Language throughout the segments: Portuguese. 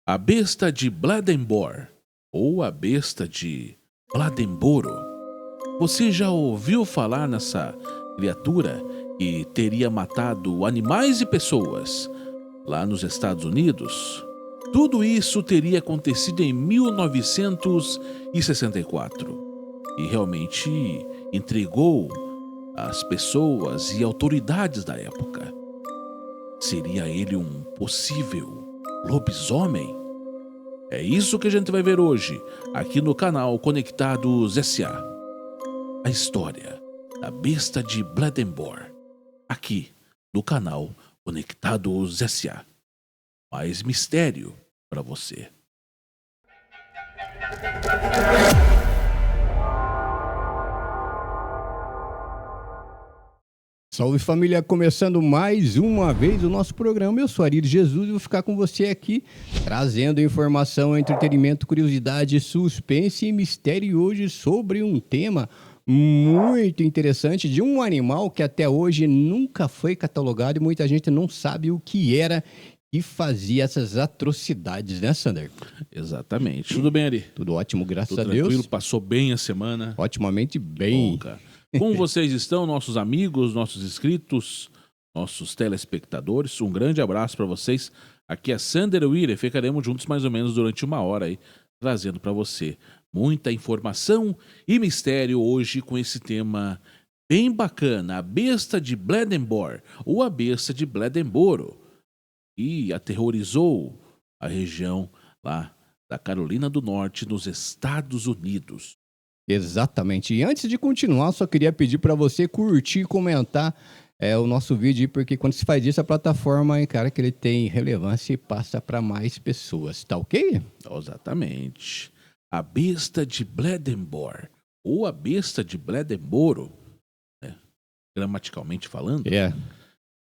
A besta de Bledembor, ou a besta de Blademboro. Você já ouviu falar nessa criatura que teria matado animais e pessoas lá nos Estados Unidos? Tudo isso teria acontecido em 1964 e realmente intrigou as pessoas e autoridades da época. Seria ele um possível lobisomem? É isso que a gente vai ver hoje, aqui no canal Conectados S.A. A história da besta de Bledembor, aqui no canal Conectados S.A. Mais mistério para você. Salve família, começando mais uma vez o nosso programa. Eu sou Ari Jesus e vou ficar com você aqui trazendo informação, entretenimento, curiosidade, suspense e mistério hoje sobre um tema muito interessante de um animal que até hoje nunca foi catalogado e muita gente não sabe o que era e fazia essas atrocidades, né, Sander? Exatamente. Tudo bem, Ari? Tudo ótimo, graças Tudo a Deus. tranquilo? Passou bem a semana? Otimamente bem. Bom, cara. Como vocês estão, nossos amigos, nossos inscritos, nossos telespectadores? Um grande abraço para vocês. Aqui é Sander Willer. Ficaremos juntos mais ou menos durante uma hora aí, trazendo para você muita informação e mistério hoje com esse tema bem bacana, a besta de Bledembor, ou a besta de Bledemboro, e aterrorizou a região lá da Carolina do Norte, nos Estados Unidos. Exatamente. E antes de continuar, só queria pedir para você curtir e comentar o nosso vídeo, porque quando se faz isso, a plataforma encara que ele tem relevância e passa para mais pessoas, tá ok? Exatamente. A besta de Bledembor, ou a besta de Bledemboro, né, gramaticalmente falando,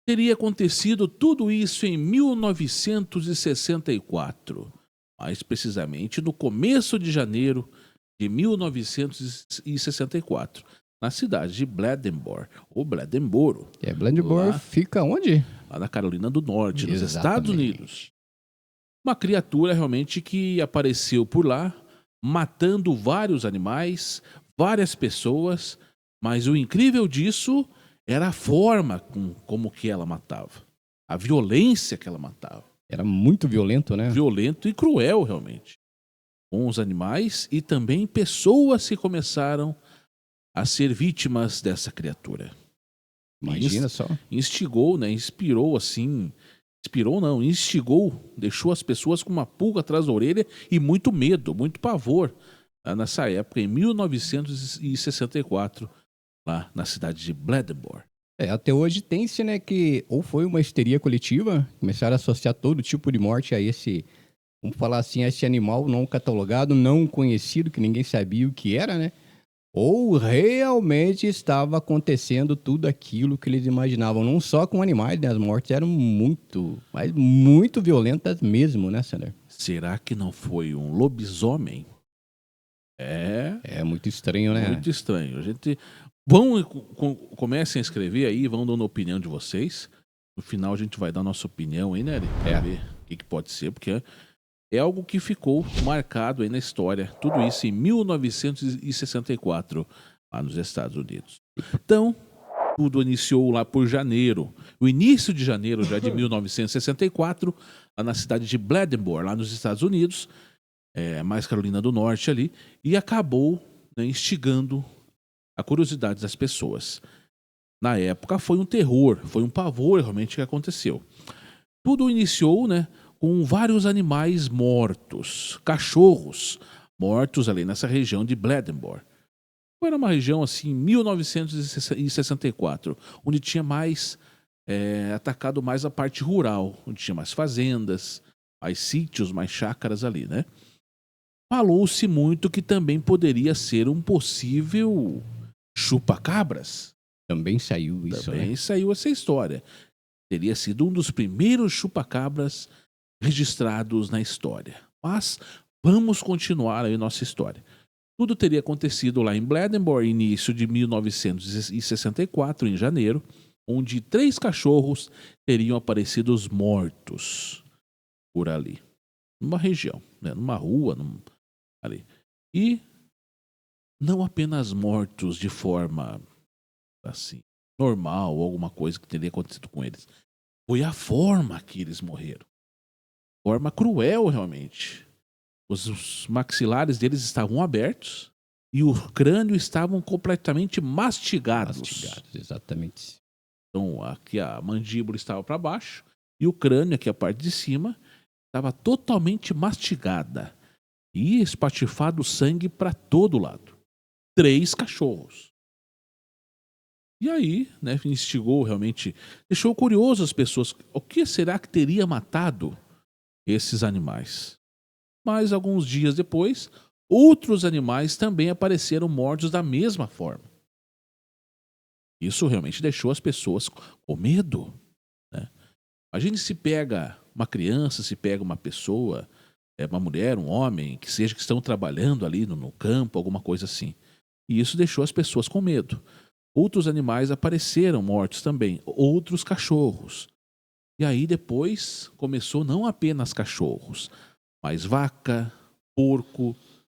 teria acontecido tudo isso em 1964, mais precisamente no começo de janeiro de 1964, na cidade de Bledembor, ou Bledemboro. Bledembor fica onde? Lá na Carolina do Norte, nos Estados Unidos. Uma criatura realmente que apareceu por lá, matando vários animais, várias pessoas, mas o incrível disso era a forma como que ela matava, a violência que ela matava. Era muito violento, né? Violento e cruel, realmente. Com os animais e também pessoas que começaram a ser vítimas dessa criatura. Imagina só. Instigou, né? Inspirou assim. Inspirou não, instigou, deixou as pessoas com uma pulga atrás da orelha e muito medo, muito pavor. Nessa época, em 1964, lá na cidade de Bledembor. Até hoje tem-se, né, que ou foi uma histeria coletiva, começaram a associar todo tipo de morte a esse, vamos falar assim, a esse animal não catalogado, não conhecido, que ninguém sabia o que era, né? Ou realmente estava acontecendo tudo aquilo que eles imaginavam, não só com animais, né? As mortes eram mas muito violentas mesmo, né, Sander? Será que não foi um lobisomem? É muito estranho, né? Muito estranho. A gente comecem a escrever aí, vão dando a opinião de vocês. No final a gente vai dar a nossa opinião aí, né, Eric? Pra ver o que pode ser, porque é algo que ficou marcado aí na história. Tudo isso em 1964, lá nos Estados Unidos. Então, tudo iniciou lá por janeiro. O início de janeiro já de 1964, lá na cidade de Bledembor, lá nos Estados Unidos, mais Carolina do Norte ali, e acabou, né, instigando a curiosidade das pessoas. Na época foi um terror, foi um pavor realmente que aconteceu. Tudo iniciou, né, com vários animais mortos, cachorros mortos ali nessa região de Bledembor. Era uma região assim, em 1964, onde tinha mais atacado mais a parte rural, onde tinha mais fazendas, mais sítios, mais chácaras ali, né? Falou-se muito que também poderia ser um possível chupa-cabras. Também saiu isso, Também saiu essa história. Teria sido um dos primeiros chupa-cabras registrados na história. Mas vamos continuar aí nossa história. Tudo teria acontecido lá em Bledembor, início de 1964, em janeiro, onde 3 cachorros teriam aparecido mortos por ali. numa região, né? Numa rua, ali. E não apenas mortos de forma assim, normal, ou alguma coisa que teria acontecido com eles. Foi a forma que eles morreram. Forma cruel, realmente. Os maxilares deles estavam abertos e o crânio estavam completamente mastigados. Mastigados, exatamente. Então, aqui a mandíbula estava para baixo e o crânio, aqui a parte de cima, estava totalmente mastigada e espatifado sangue para todo lado. 3 cachorros. E aí, né, instigou realmente, deixou curioso as pessoas. O que será que teria matado esses animais? Mas alguns dias depois, outros animais também apareceram mortos da mesma forma. Isso realmente deixou as pessoas com medo, né? Imagine se pega uma criança, se pega uma pessoa, uma mulher, um homem, que seja que estão trabalhando ali no campo, alguma coisa assim. E isso deixou as pessoas com medo. Outros animais apareceram mortos também, outros cachorros. E aí depois começou não apenas cachorros, mas vaca, porco,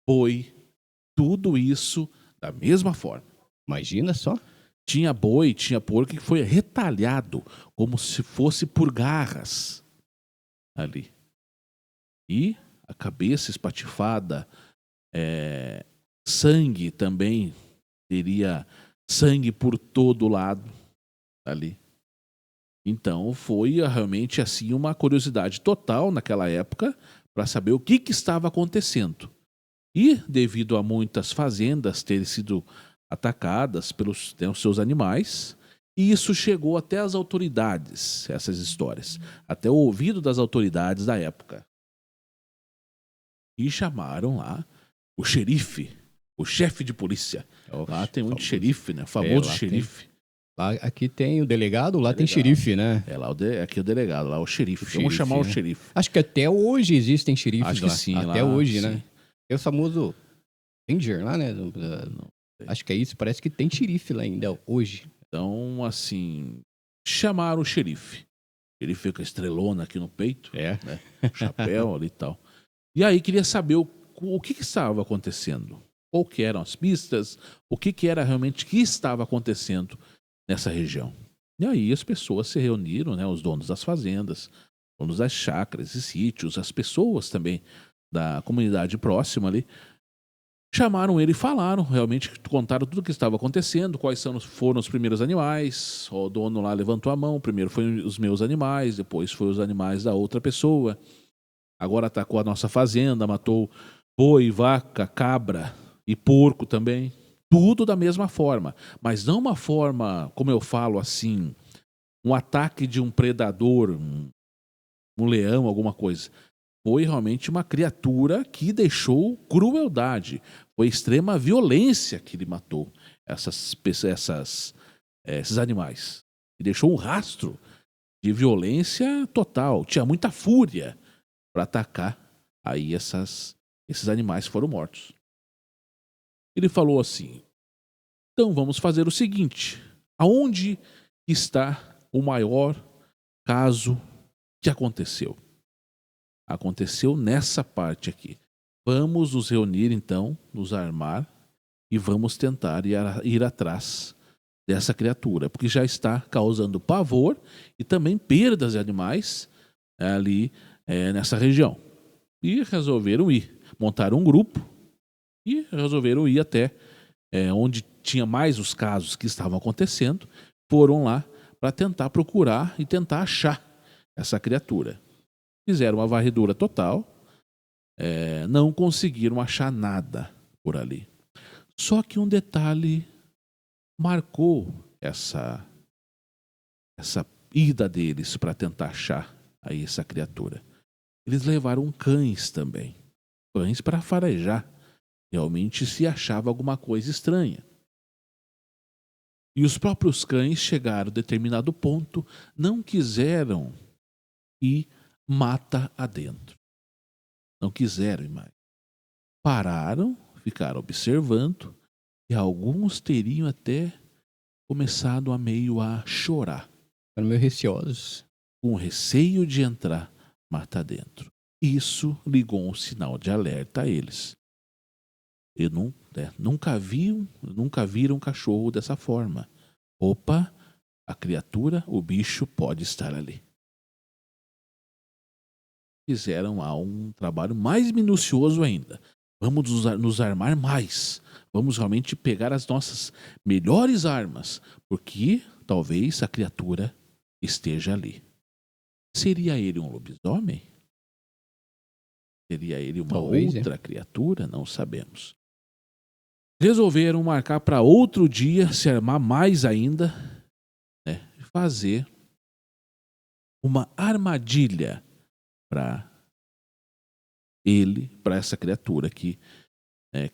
boi, tudo isso da mesma forma. Imagina só. Tinha boi, tinha porco que foi retalhado como se fosse por garras ali. E a cabeça espatifada, sangue também, teria sangue por todo lado ali. Então foi realmente assim uma curiosidade total naquela época para saber o que estava acontecendo. E devido a muitas fazendas terem sido atacadas pelos seus animais, e isso chegou até as autoridades, essas histórias, até o ouvido das autoridades da época. E chamaram lá o xerife, o chefe de polícia. Lá tem muito xerife, né? O famoso xerife. Lá, aqui tem o delegado, lá tem xerife, né? Lá aqui é o delegado, lá o xerife. Vamos chamar o xerife. Acho que até hoje existem xerifes Acho lá. que sim, até lá, hoje, sim. né? Tem o famoso Ranger lá, né? Acho que é isso, parece que tem xerife lá ainda hoje. Então, assim, chamaram o xerife. Ele fica com a estrelona aqui no peito, né? O chapéu ali e tal. E aí queria saber o que estava acontecendo. Qual que eram as pistas, o que era realmente que estava acontecendo nessa região. E aí as pessoas se reuniram, né? Os donos das fazendas, donos das chácaras e sítios, as pessoas também da comunidade próxima ali, chamaram ele e falaram, realmente contaram tudo o que estava acontecendo, quais foram os primeiros animais. O dono lá levantou a mão, primeiro foi os meus animais, depois foi os animais da outra pessoa. Agora atacou a nossa fazenda, matou boi, vaca, cabra e porco também. Tudo da mesma forma, mas não uma forma, como eu falo assim, um ataque de um predador, um leão, alguma coisa. Foi realmente uma criatura que deixou crueldade. Foi extrema violência que ele matou esses animais. E deixou um rastro de violência total. Tinha muita fúria para atacar. Aí esses animais foram mortos. Ele falou assim: então vamos fazer o seguinte. Aonde está o maior caso que aconteceu? Aconteceu nessa parte aqui. Vamos nos reunir então, nos armar e vamos tentar ir atrás dessa criatura, porque já está causando pavor e também perdas de animais ali nessa região. E resolveram ir, montaram um grupo e resolveram ir até onde tinha mais os casos que estavam acontecendo. Foram lá para tentar procurar e tentar achar essa criatura. Fizeram uma varredura total, não conseguiram achar nada por ali. Só que um detalhe marcou essa ida deles para tentar achar aí essa criatura. Eles levaram cães também, cães para farejar, realmente se achava alguma coisa estranha. E os próprios cães chegaram a determinado ponto, não quiseram ir mata adentro. Não quiseram ir mais. Pararam, ficaram observando e alguns teriam até começado a chorar. Eram meio receosos. Com receio de entrar mata dentro. Isso ligou um sinal de alerta a eles. Eu nunca viram um cachorro dessa forma. Opa, a criatura, o bicho pode estar ali. Fizeram um trabalho mais minucioso ainda. Vamos nos armar mais. Vamos realmente pegar as nossas melhores armas, porque talvez a criatura esteja ali. Seria ele um lobisomem? Seria ele uma outra criatura? Não sabemos. Resolveram marcar para outro dia, se armar mais ainda, né, fazer uma armadilha para essa criatura que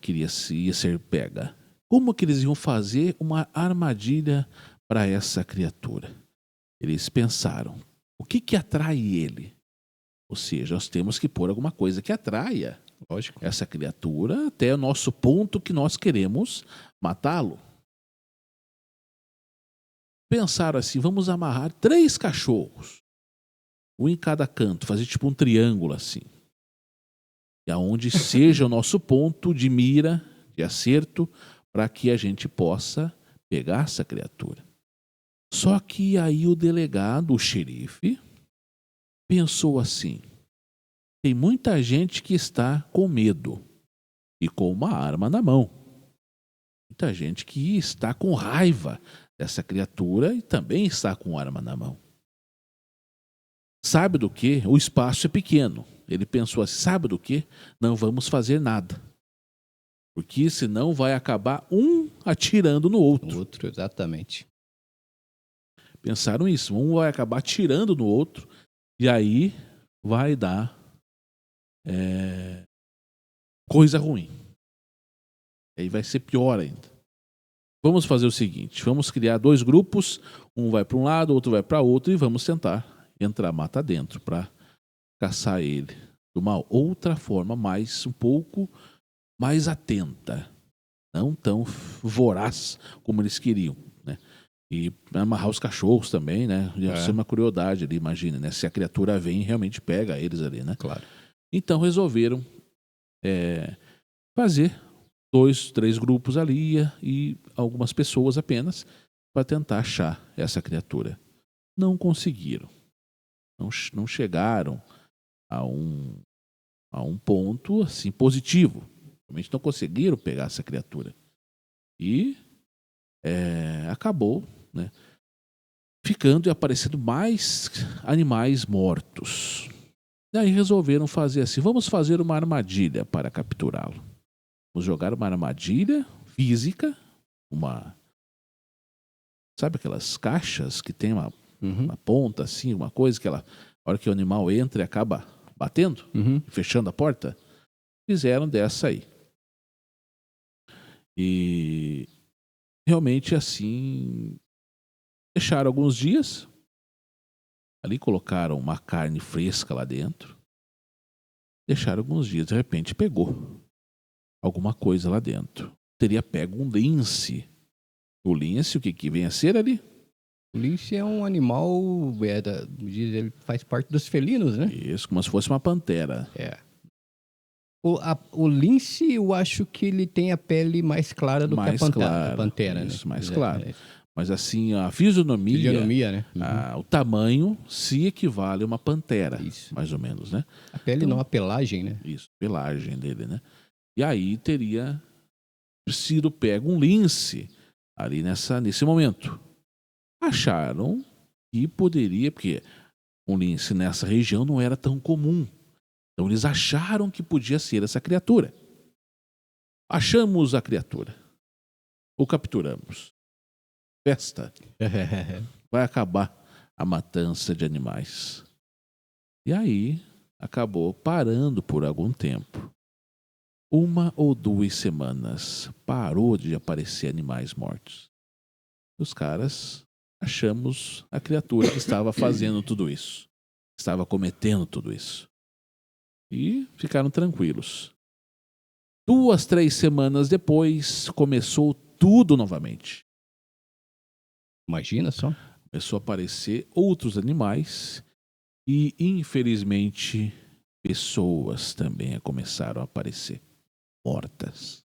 ia ser pega. Como que eles iam fazer uma armadilha para essa criatura? Eles pensaram, o que atrai ele? Ou seja, nós temos que pôr alguma coisa que atraia, lógico, essa criatura até o nosso ponto que nós queremos matá-lo. Pensaram assim, vamos amarrar 3 cachorros, um em cada canto, fazer tipo um triângulo assim, e aonde seja o nosso ponto de mira, de acerto, para que a gente possa pegar essa criatura. Só que aí o delegado, o xerife, pensou assim, tem muita gente que está com medo e com uma arma na mão. Muita gente que está com raiva dessa criatura e também está com arma na mão. Sabe do que? O espaço é pequeno. Ele pensou assim, sabe do que? Não vamos fazer nada. Porque senão vai acabar um atirando no outro. Outro, exatamente. Pensaram isso, um vai acabar atirando no outro e aí vai dar coisa ruim. Aí vai ser pior ainda. Vamos fazer o seguinte, vamos criar 2 grupos, um vai para um lado, outro vai para outro e vamos tentar entrar mata dentro para caçar ele de uma outra forma, um pouco mais atenta, não tão voraz como eles queriam, né? E amarrar os cachorros também, né? Ia ser uma curiosidade ali, imagina, né? Se a criatura vem e realmente pega eles ali, né? Claro. Então resolveram fazer 2, 3 grupos ali e algumas pessoas apenas para tentar achar essa criatura. Não conseguiram. Não chegaram a um ponto assim positivo. Realmente não conseguiram pegar essa criatura. E acabou, né, ficando e aparecendo mais animais mortos. Daí resolveram fazer assim, vamos fazer uma armadilha para capturá-lo. Vamos jogar uma armadilha física, sabe aquelas caixas que tem uma ponta assim, uma coisa que a hora que o animal entra e acaba batendo, fechando a porta? Fizeram dessa aí. E realmente assim, deixaram alguns dias, ali colocaram uma carne fresca lá dentro, deixaram alguns dias, de repente pegou alguma coisa lá dentro. Teria pego um lince. O lince, o que vem a ser ali? O lince é um animal, ele faz parte dos felinos, né? Isso, como se fosse uma pantera. O lince, eu acho que ele tem a pele mais clara do que a pantera, isso, né? Mais clara. Mas assim, a fisionomia, né? O tamanho se equivale a uma pantera, mais ou menos, né? A pele não, a pelagem, né? Isso, pelagem dele, né? E aí teria sido pego um lince ali nesse momento. Acharam que poderia, porque um lince nessa região não era tão comum. Então eles acharam que podia ser essa criatura. Achamos a criatura. O capturamos. Festa. Vai acabar a matança de animais. E aí acabou parando por algum tempo. 1 ou 2 semanas parou de aparecer animais mortos. Os caras achamos a criatura que estava fazendo tudo isso. Estava cometendo tudo isso. E ficaram tranquilos. 2, 3 semanas depois, começou tudo novamente. Imagina só. Começou a aparecer outros animais e, infelizmente, pessoas também começaram a aparecer mortas.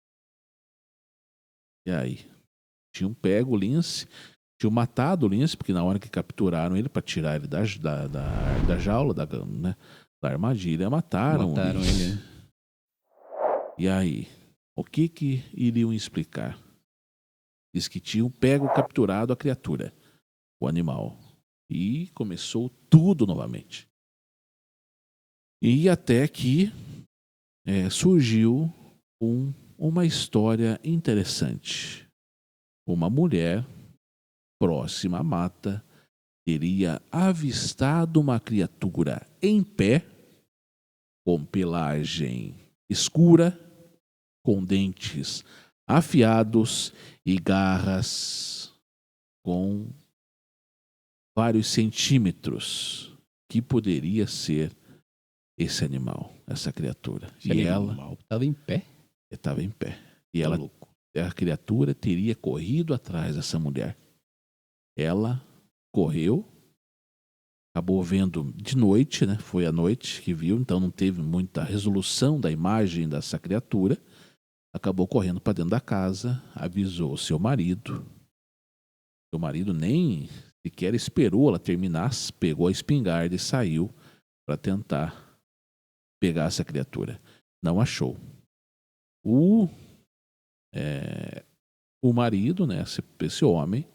E aí? Tinham pego o Lince, tinham matado o Lince, porque na hora que capturaram ele para tirar ele da jaula, né, da armadilha, mataram o Lince. Ele, né? E aí? O que iriam explicar? Diz que tinham pego, capturado a criatura, o animal. E começou tudo novamente. E até que surgiu uma história interessante. Uma mulher próxima à mata teria avistado uma criatura em pé, com pelagem escura, com dentes afiados e garras com vários centímetros. Que poderia ser esse animal, essa criatura? Ela estava em pé? Estava em pé. E a criatura teria corrido atrás dessa mulher. Ela correu, acabou vendo de noite, né? Foi à noite que viu, então não teve muita resolução da imagem dessa criatura. Acabou correndo para dentro da casa, avisou o seu marido. Seu marido nem sequer esperou ela terminar, pegou a espingarda e saiu para tentar pegar essa criatura. Não achou. O marido, né, esse homem,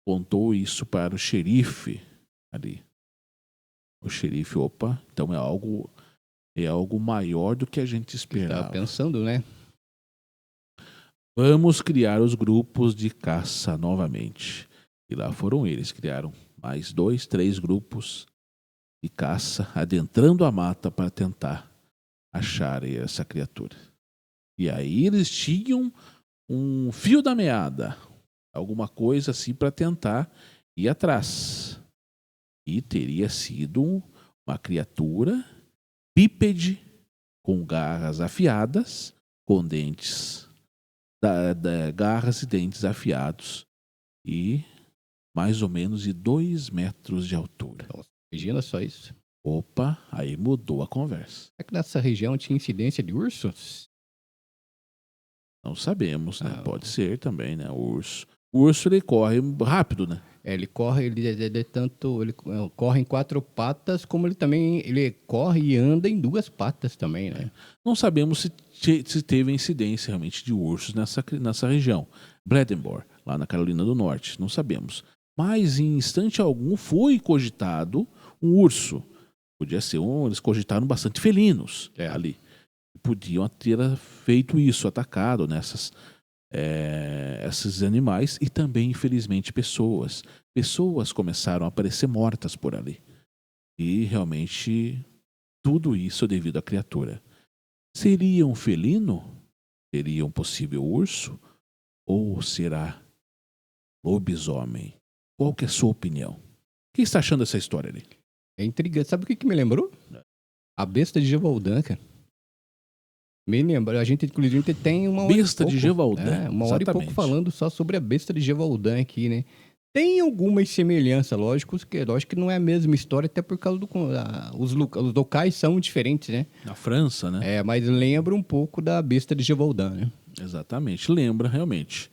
contou isso para o xerife ali. O xerife, então é algo maior do que a gente esperava. Estava pensando, né? Vamos criar os grupos de caça novamente. E lá foram eles, criaram mais 2, 3 grupos de caça, adentrando a mata para tentar achar essa criatura. E aí eles tinham um fio da meada, alguma coisa assim para tentar ir atrás. E teria sido uma criatura bípede, com garras afiadas, com dentes, garras e dentes afiados, e mais ou menos de 2 metros de altura. Nossa, imagina só isso. Aí mudou a conversa. É que nessa região tinha incidência de ursos? Não sabemos, né? Pode ser também, né? O urso ele corre rápido, né? Ele corre, ele corre em 4 patas, como ele corre e anda em 2 patas também, né? Não sabemos se teve incidência realmente de ursos nessa região. Brandenburg, lá na Carolina do Norte, não sabemos. Mas em instante algum foi cogitado um urso. Podia ser eles cogitaram bastante felinos ali. Podiam ter feito isso, atacado nessas esses animais e também, infelizmente, pessoas. Pessoas começaram a aparecer mortas por ali. E realmente tudo isso devido à criatura. Seria um felino? Seria um possível urso? Ou será lobisomem? Qual que é a sua opinião? O que está achando dessa história ali? É intrigante. Sabe o que me lembrou? A besta de Gévaudan, cara. Me lembra, a gente inclusive tem uma hora besta de Gévaudan. Uma hora e pouco falando só sobre a besta de Gévaudan aqui, né? Tem algumas semelhanças, lógico que não é a mesma história, até por causa os locais são diferentes, né? Na França, né? Mas lembra um pouco da besta de Gévaudan, né? Exatamente, lembra realmente.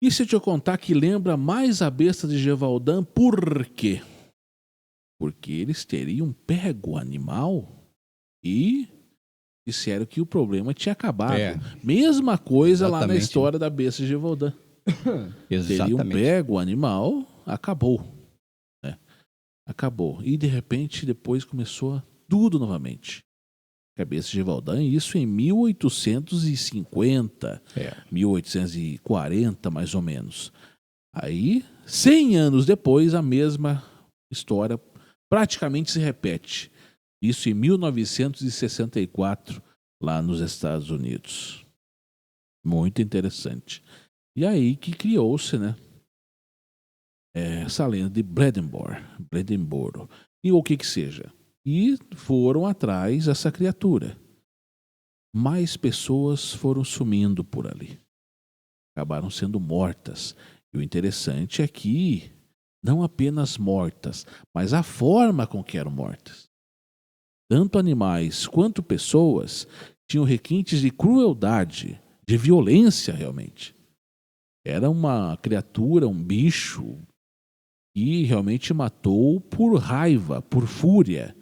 E se eu te contar que lembra mais a besta de Gévaudan, por quê? Porque eles teriam pego o animal e disseram que o problema tinha acabado. Mesma coisa lá na história da besta de Gévaudan. Teriam pego o animal, acabou. Né? Acabou. E de repente depois começou tudo novamente. Cabeça de Gévaudan, isso em 1850, 1840 mais ou menos. Aí, 100 anos depois, a mesma história praticamente se repete. Isso em 1964, lá nos Estados Unidos. Muito interessante. E aí que criou-se, né, essa lenda de Brandenburg. E o que seja. E foram atrás dessa criatura. Mais pessoas foram sumindo por ali. Acabaram sendo mortas. E o interessante é que não apenas mortas, mas a forma com que eram mortas. tanto animais quanto pessoas tinham requintes de crueldade, de violência realmente. Era uma criatura, um bicho que realmente matou por raiva, por fúria,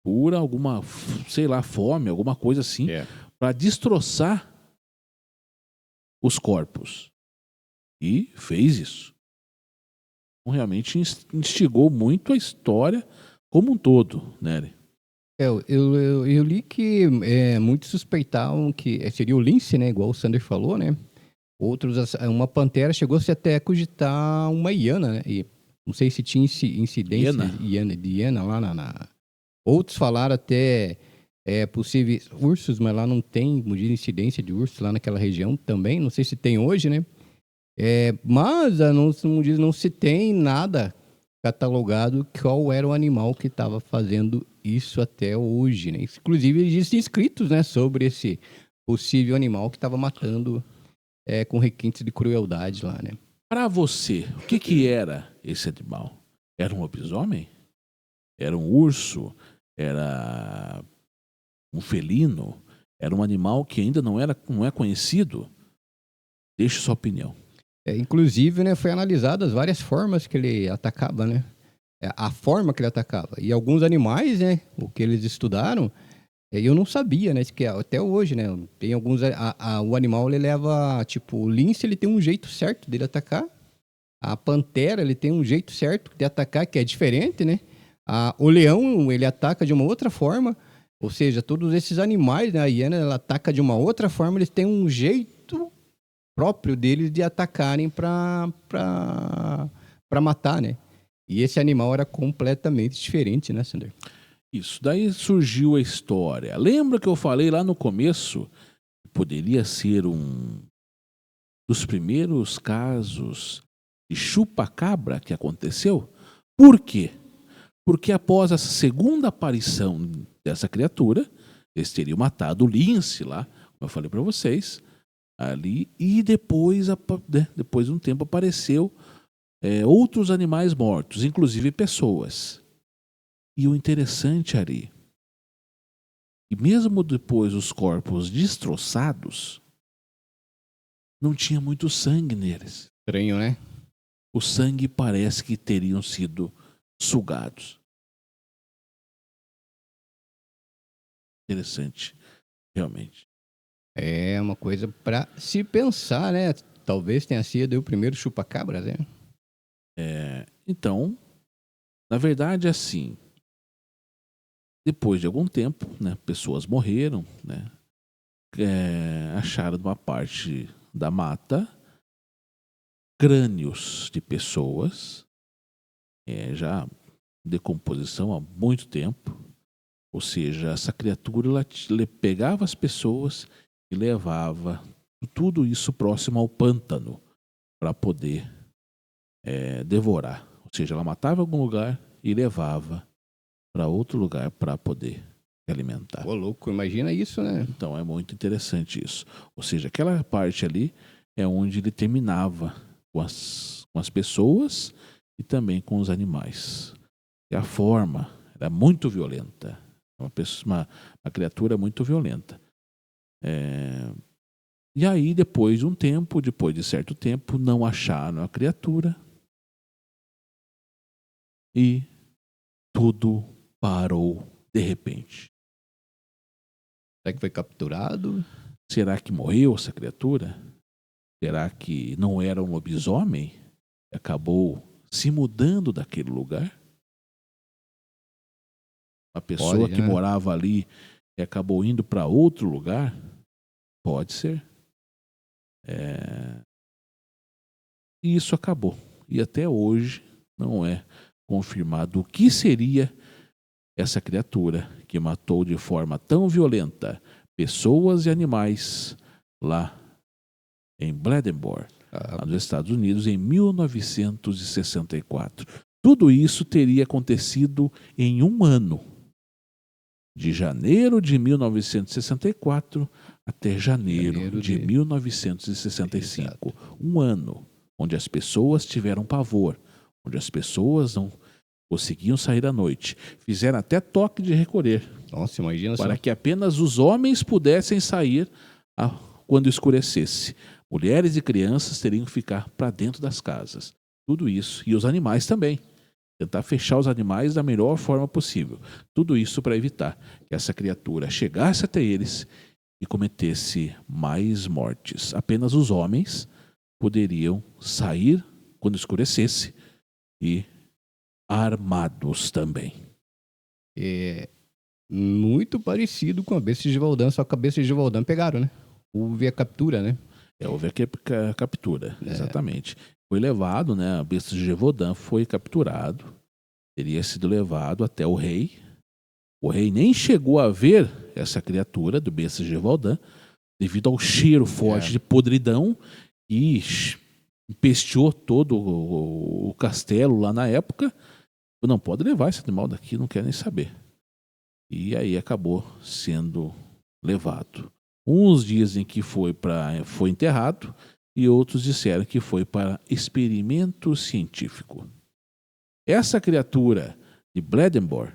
por alguma, sei lá, fome, alguma coisa assim, para destroçar os corpos. E fez isso. Então, realmente instigou muito a história como um todo, né? Eu li que muitos suspeitavam que seria o lince, né? Igual o Sander falou, né? Outros, uma pantera chegou-se até a cogitar uma hiena, né? E não sei se tinha incidência de hiena lá Outros falaram até possíveis ursos, mas lá não tem, como diz, incidência de ursos lá naquela região também. Não sei se tem hoje, né? Mas não se tem nada catalogado qual era o animal que estava fazendo isso até hoje, né? Inclusive, existem escritos, né, sobre esse possível animal que estava matando com requintes de crueldade lá, né? Para você, o que era esse animal? Era um lobisomem? Era um urso? Era um felino? Era um animal que ainda não é conhecido? Deixe sua opinião. Inclusive, né, foi analisadas várias formas que ele atacava, né? A forma que ele atacava. E alguns animais, né, o que eles estudaram, eu não sabia, né, que até hoje, né, tem alguns, o animal, ele leva, tipo, o lince, ele tem um jeito certo dele atacar, a pantera, ele tem um jeito certo de atacar, que é diferente, né, o leão, ele ataca de uma outra forma, ou seja, todos esses animais, né, a hiena, ela ataca de uma outra forma, eles têm um jeito próprio deles de atacarem para matar, né? E esse animal era completamente diferente, né, Sander? Isso, daí surgiu a história. Lembra que eu falei lá no começo que poderia ser um dos primeiros casos de chupa-cabra que aconteceu? Por quê? Porque após a segunda aparição dessa criatura, eles teriam matado o lince lá, como eu falei para vocês, ali, e depois de um tempo apareceu outros animais mortos, inclusive pessoas. E o interessante, Ari, que mesmo depois os corpos destroçados, não tinha muito sangue neles. Estranho, né? O sangue parece que teriam sido sugados. Interessante, realmente. É uma coisa para se pensar, né? Talvez tenha sido o primeiro chupa-cabra, né? Então, na verdade, assim, depois de algum tempo, né, pessoas morreram, né, acharam numa parte da mata crânios de pessoas, já em decomposição há muito tempo. Ou seja, essa criatura ela pegava as pessoas e levava tudo isso próximo ao pântano para poder devorar. Ou seja, ela matava em algum lugar e levava para outro lugar para poder se alimentar. Ô, louco, imagina isso, né? Então, é muito interessante isso. Ou seja, aquela parte ali é onde ele terminava com as pessoas e também com os animais. E a forma era muito violenta. Uma criatura muito violenta. E aí, depois de certo tempo, não acharam a criatura e tudo parou de repente. Será que foi capturado? Será que morreu essa criatura? Será que não era um lobisomem? Acabou se mudando daquele lugar? A pessoa que morava ali e acabou indo para outro lugar? Pode ser. E isso acabou. E até hoje não é confirmado o que seria essa criatura que matou de forma tão violenta pessoas e animais lá em Bladensburg, lá nos Estados Unidos, em 1964. Tudo isso teria acontecido em um ano. De janeiro de 1964 até janeiro de 1965. Um ano onde as pessoas tiveram pavor, onde as pessoas Conseguiam sair à noite. Fizeram até toque de recolher, Nossa, imagina para só. que apenas os homens pudessem sair quando escurecesse. Mulheres e crianças teriam que ficar para dentro das casas. Tudo isso. E os animais também. Tentar fechar os animais da melhor forma possível. Tudo isso para evitar que essa criatura chegasse até eles e cometesse mais mortes. Apenas os homens poderiam sair quando escurecesse e armados também. É muito parecido com a besta de Givaudan, só que a besta de Givaudan pegaram, né? Houve a captura, né? Houve a captura, exatamente. Foi levado, né? A besta de Gevaudan foi capturado, teria sido levado até o rei. O rei nem chegou a ver essa criatura do besta de Gevaudan, devido ao cheiro forte de podridão que empesteou todo o castelo lá na época. Não pode levar esse animal daqui, não quer nem saber. E aí acabou sendo levado. Uns dizem que foi enterrado e outros disseram que foi para experimento científico. Essa criatura de Bledemore,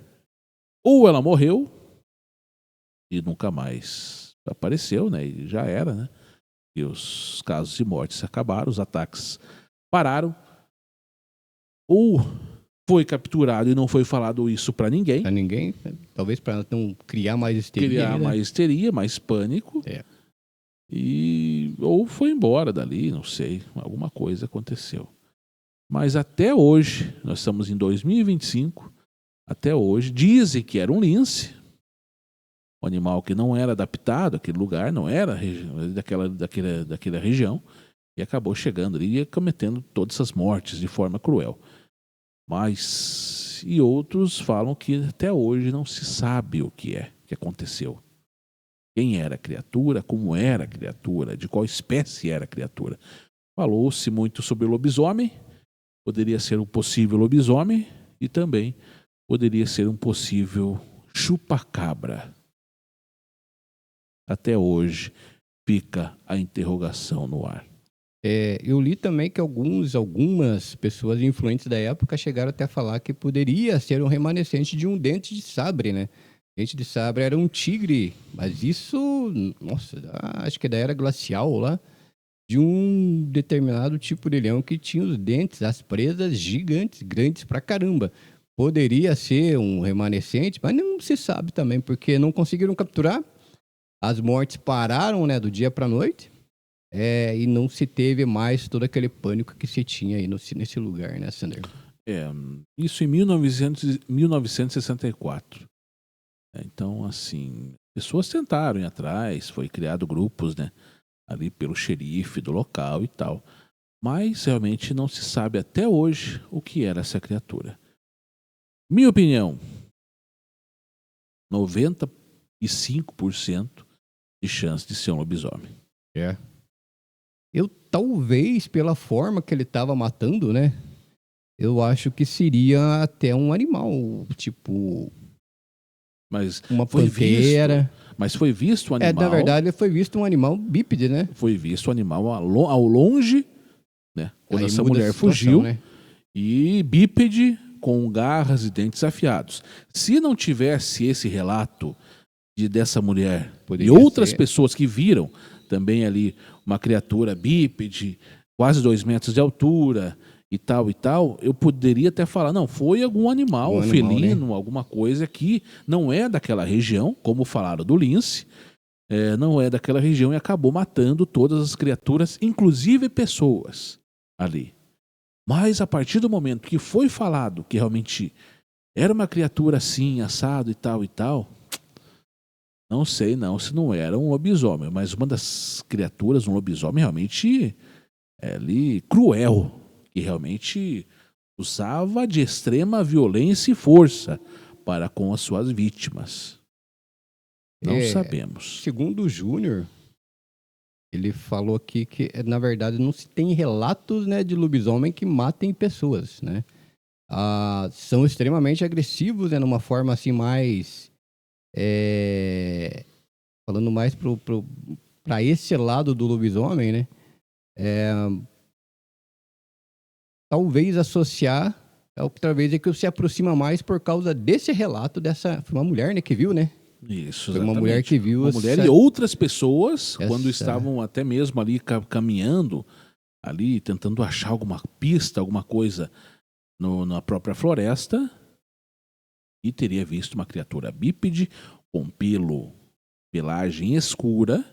ou ela morreu e nunca mais apareceu, né? E já era, né? E os casos de mortes acabaram, os ataques pararam, ou foi capturado e não foi falado isso para ninguém. Pra ninguém, talvez para não criar mais histeria. Criar mais histeria, mais pânico. Ou foi embora dali, não sei. Alguma coisa aconteceu. Mas até hoje, nós estamos em 2025, até hoje, dizem que era um lince. Um animal que não era adaptado àquele lugar, não era daquela região. E acabou chegando ali e cometendo todas essas mortes de forma cruel. E outros falam que até hoje não se sabe o que aconteceu. Quem era a criatura, como era a criatura, de qual espécie era a criatura. Falou-se muito sobre o lobisomem, poderia ser um possível lobisomem e também poderia ser um possível chupacabra. Até hoje fica a interrogação no ar. Eu li também que algumas pessoas influentes da época chegaram até a falar que poderia ser um remanescente de um dente de sabre, né? Dente de sabre era um tigre, mas isso, nossa, acho que é da era glacial lá, de um determinado tipo de leão que tinha os dentes, as presas gigantes, grandes pra caramba. Poderia ser um remanescente, mas não se sabe também, porque não conseguiram capturar. As mortes pararam, né, do dia pra noite. E não se teve mais todo aquele pânico que se tinha aí nesse lugar, né, Sander? Isso em 1964. Então, assim, pessoas tentaram ir atrás, foi criado grupos, né, ali pelo xerife do local e tal. Mas realmente não se sabe até hoje o que era essa criatura. Minha opinião, 95% de chance de ser um lobisomem. Eu talvez, pela forma que ele estava matando, né? Eu acho que seria até um animal, tipo Mas uma pantera. Mas foi visto o animal. Na verdade, foi visto um animal bípede, né? Foi visto o animal ao longe, né? Quando essa mulher fugiu, né? E bípede com garras e dentes afiados. Se não tivesse esse relato dessa mulher e outras pessoas que viram também ali uma criatura bípede, quase 2 metros de altura e tal, eu poderia até falar, não, foi algum animal felino, né? Alguma coisa que não é daquela região, como falaram do lince, não é daquela região e acabou matando todas as criaturas, inclusive pessoas ali. Mas a partir do momento que foi falado que realmente era uma criatura assim, assado e tal, não sei não se não era um lobisomem, mas uma das criaturas, um lobisomem realmente ali cruel, que realmente usava de extrema violência e força para com as suas vítimas. Não sabemos. Segundo o Júnior, ele falou aqui que, na verdade, não se tem relatos, né, de lobisomem que matem pessoas, né? São extremamente agressivos, né, numa forma assim mais... falando mais para esse lado do lobisomem, né? Talvez associar outra vez é que se aproxima mais por causa desse relato dessa... Foi uma mulher, né, que viu, né? Isso, Foi uma mulher que viu... Uma mulher e outras pessoas, quando estavam até mesmo ali caminhando, ali tentando achar alguma pista, alguma coisa na própria floresta, e teria visto uma criatura bípede com pelagem escura,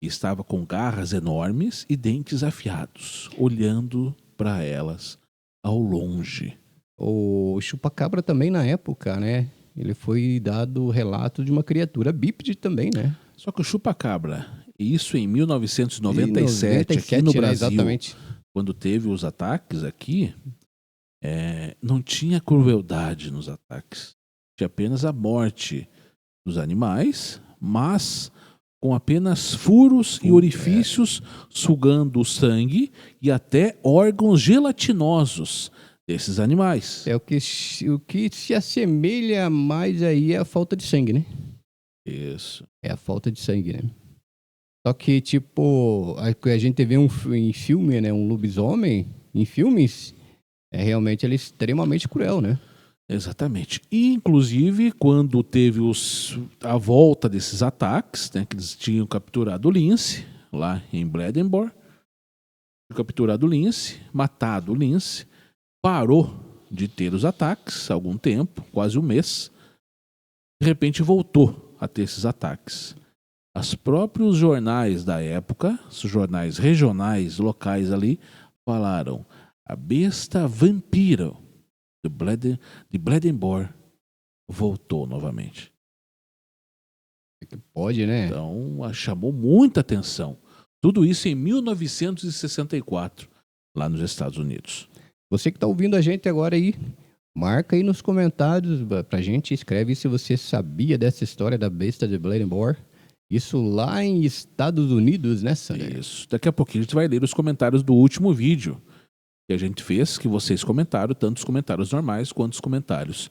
estava com garras enormes e dentes afiados, olhando para elas ao longe. O chupacabra também, na época, né? Ele foi dado relato de uma criatura bípede também, né? Só que o chupacabra, isso em 1997, aqui no Brasil, né? Exatamente. Quando teve os ataques aqui, não tinha crueldade nos ataques. Tinha apenas a morte dos animais, mas com apenas furos e orifícios sugando o sangue e até órgãos gelatinosos desses animais. O que se assemelha mais aí é a falta de sangue, né? Isso. É a falta de sangue, né? Só que, tipo, a gente vê em filme, né? Um lobisomem, em filmes, realmente ele é extremamente cruel, né? Exatamente. E, inclusive, quando teve a volta desses ataques, né, que eles tinham capturado o lince, lá em Bledenborg, capturado o lince, matado o lince, parou de ter os ataques há algum tempo, quase um mês, de repente voltou a ter esses ataques. Os próprios jornais da época, os jornais regionais, locais ali, falaram: a besta vampiro de Bledenborg voltou novamente. Pode, né? Então, chamou muita atenção. Tudo isso em 1964, lá nos Estados Unidos. Você que está ouvindo a gente agora aí, marca aí nos comentários pra gente, escreve se você sabia dessa história da besta de Bledenborg. Isso lá em Estados Unidos, né, Sander? Isso. Daqui a pouquinho a gente vai ler os comentários do último vídeo que a gente fez, que vocês comentaram, tanto os comentários normais quanto os comentários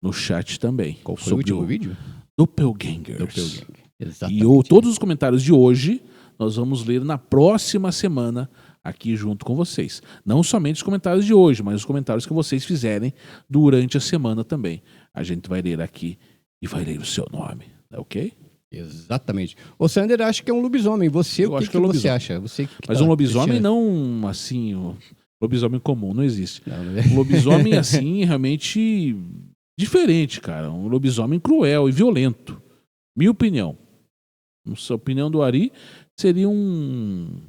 no chat também. Qual foi o último vídeo? Doppelgangers. Doppelganger. Exatamente. E todos os comentários de hoje nós vamos ler na próxima semana aqui junto com vocês. Não somente os comentários de hoje, mas os comentários que vocês fizerem durante a semana também. A gente vai ler aqui e vai ler o seu nome, tá ok? Exatamente. O Sander acha que é um lobisomem. Você, o que você acha? Mas um lobisomem não assim, lobisomem comum, não existe. Um lobisomem assim, realmente diferente, cara. Um lobisomem cruel e violento. Minha opinião. A opinião do Ari seria um